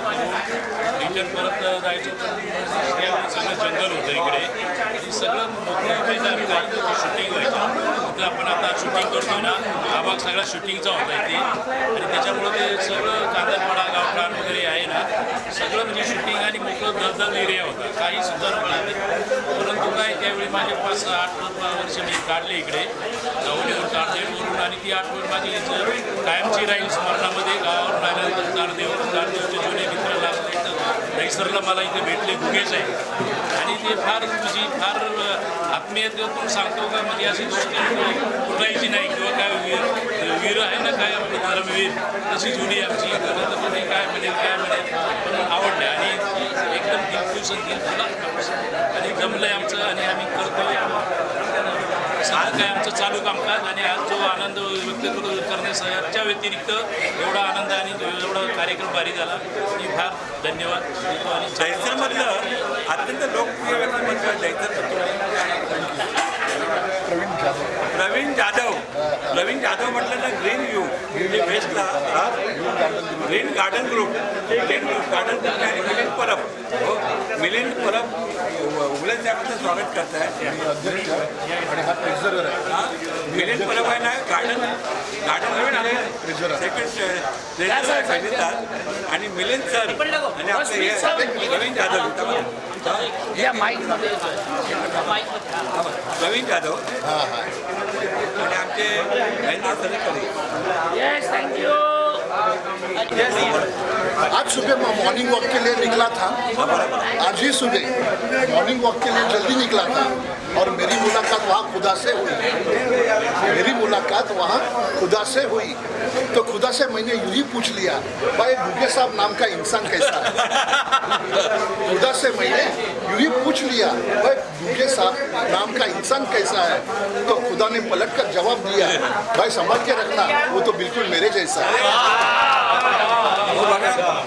M: रिटर्न परत जायचं. त्यावेळी सगळं जंगल होतं इकडे आणि सगळं मोठं मैदान काही शूटिंग व्हायचं. म्हटलं आपण आता शूटिंग करतोय ना, हा भाग सगळा शूटिंगचा होता इथे. आणि त्याच्यामुळं ते सगळं कांदरपाडा गावठाण वगैरे आहे ना, सगळं म्हणजे शूटिंग आणि मोकळं दलदल एरिया होता. काही सुद्धा नव्हतं. परंतु काय त्यावेळी माझे 5-8 वर्ष मी काढले इकडे गावडीवर ताडदेववरून. आणि ती आठवण माझी कायमची राहील स्मरणामध्ये. गावावरून आल्यानंतर ताडदेवचे जुने मित्र लागले.
N: दहिसरला मला इथे भेटले घुगेच आहे आणि ते फार म्हणजे फार आत्मीयतेतून सांगतो का म्हणजे अशी गोष्ट कुठायची नाही किंवा काय वीर आहे ना काय आपले धर्मवीर तशी जुनी आमची मध्ये काय म्हणेल पण आवडले आणि एकदम दिलखुश आणि जमलंय आमचं आणि आम्ही करतोय आज काय आमचं चालू कामकाज आणि आज जो आनंद व्यक्त करण्याच्या व्यतिरिक्त एवढा आनंद आणि एवढा कार्यक्रम भारी झाला मी फार धन्यवाद देतो आणि
P: दहिसरमधलं अत्यंत लोकप्रिय व्यक्तिमत्व दहिसर प्रवीण जाधव म्हटलं ना ग्रीन व्ह्यू म्हणजे बेस्टला green garden group garden group आणि मिलिंद परब हो मिलिंद परब उगले साहेबांचं स्वागत करत आहे मिलिंद परब आहे ना गार्डन सेकंड आणि मिलिंद सर आणि आपले प्रवीण जाधव प्रवीण जाधव आणि आमचे महेंद्र सरेकरी
B: आज सुबह मैं मॉर्निंग वॉक के लिए निकला था। आज ही सुबह मॉर्निंग वॉक के लिए जल्दी निकला था और मेरी मुलाकात वहाँ खुदा से हुई तो खुदा से मैंने यूं ही पूछ लिया भाई घुगे साहब नाम का इंसान कैसा है। खुदा से मैंने यूं ही पूछ लिया भाई घुगे साहब नाम का इंसान कैसा है तो खुदा ने पलट कर जवाब दिया भाई संभाल के रखना वो तो बिल्कुल मेरे जैसा है।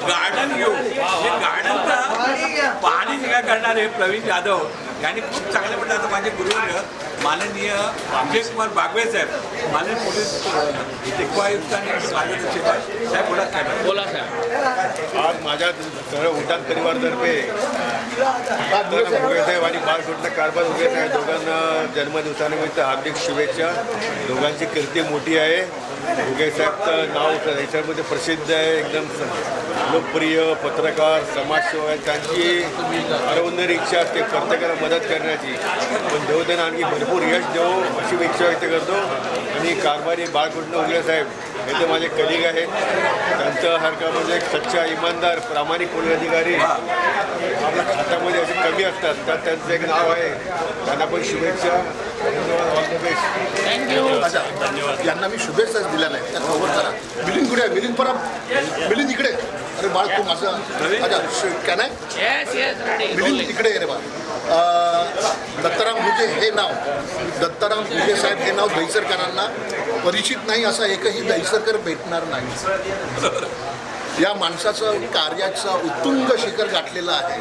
P: गार्डन व्यू हे गार्डनचा पाणी निगा करणारे प्रवीण जाधव यांनी खूप चांगल्या प्रकारचं माझे गुरुवर्य माननीय अक्षय कुमार बागवे साहेब माननीय पोलीस आयुक्त आणि मार्गदर्शक साहेब बोला साहेब
R: आज माझ्या सर्व उठान परिवारतर्फे साहेब आणि बाळकृष्ण कारभार उभे साहेब दोघांना जन्मदिवसानिमित्त हार्दिक शुभेच्छा। दोघांची कीर्ती मोठी आहे। उगे साहेबचं नाव याच्यामध्ये प्रसिद्ध आहे, एकदम लोकप्रिय पत्रकार समाजसेवक। त्यांची अरवंदरी इच्छा असते प्रत्येकाला मदत करण्याची, पण देव त्यांना आणखी भरपूर यश देवो अशी इच्छा व्यक्त करतो। आणि कारभारी बाळकृष्ण उगे साहेब हे तर माझे कलिग आहेत। त्यांचं हरकामध्ये एक सच्चा इमानदार प्रामाणिक पोलीस अधिकारी आपल्या खात्यामध्ये असे कमी असतात, तर त्यांचं एक नाव आहे। त्यांना पण शुभेच्छा। All the best.
B: धन्यवाद। यांना मी शुभेच्छाच दिल्या नाही, त्या कव्हर करा। मिलिंद कुठे आहे? मिलिंद परब, मिलिंद इकडे। अरे बाळ तू माझं कॅन आहे? मिलिंद इकडे आहे रे बाळ। दत्ताराम घुगे हे नाव, दत्ताराम घुगे साहेब हे नाव दहिसरकरांना परिचित नाही असा एकही दहिसरकर भेटणार नाही। या माणसाचं कार्याचं उत्तुंग शिखर गाठलेलं आहे,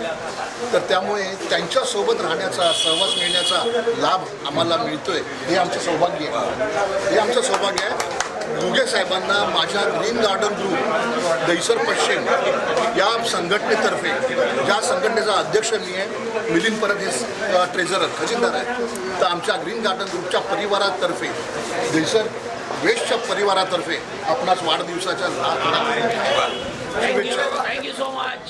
B: तर त्यामुळे त्यांच्यासोबत राहण्याचा, सहवास मिळण्याचा लाभ आम्हाला मिळतोय, हे आमचं सौभाग्य आहे। घुगे साहेबांना माझ्या ग्रीन गार्डन ग्रुप दहिसर पश्चिम या संघटनेतर्फे, ज्या संघटनेचा अध्यक्ष मी आहे, मिलिंद परब हे ट्रेझरर खजिनदार आहे, तर आमच्या ग्रीन गार्डन ग्रुपच्या परिवारातर्फे, दहिसर वेस्टच्या परिवारातर्फे आपणास वाढदिवसाच्या शुभेच्छा।
J: Thank you so much.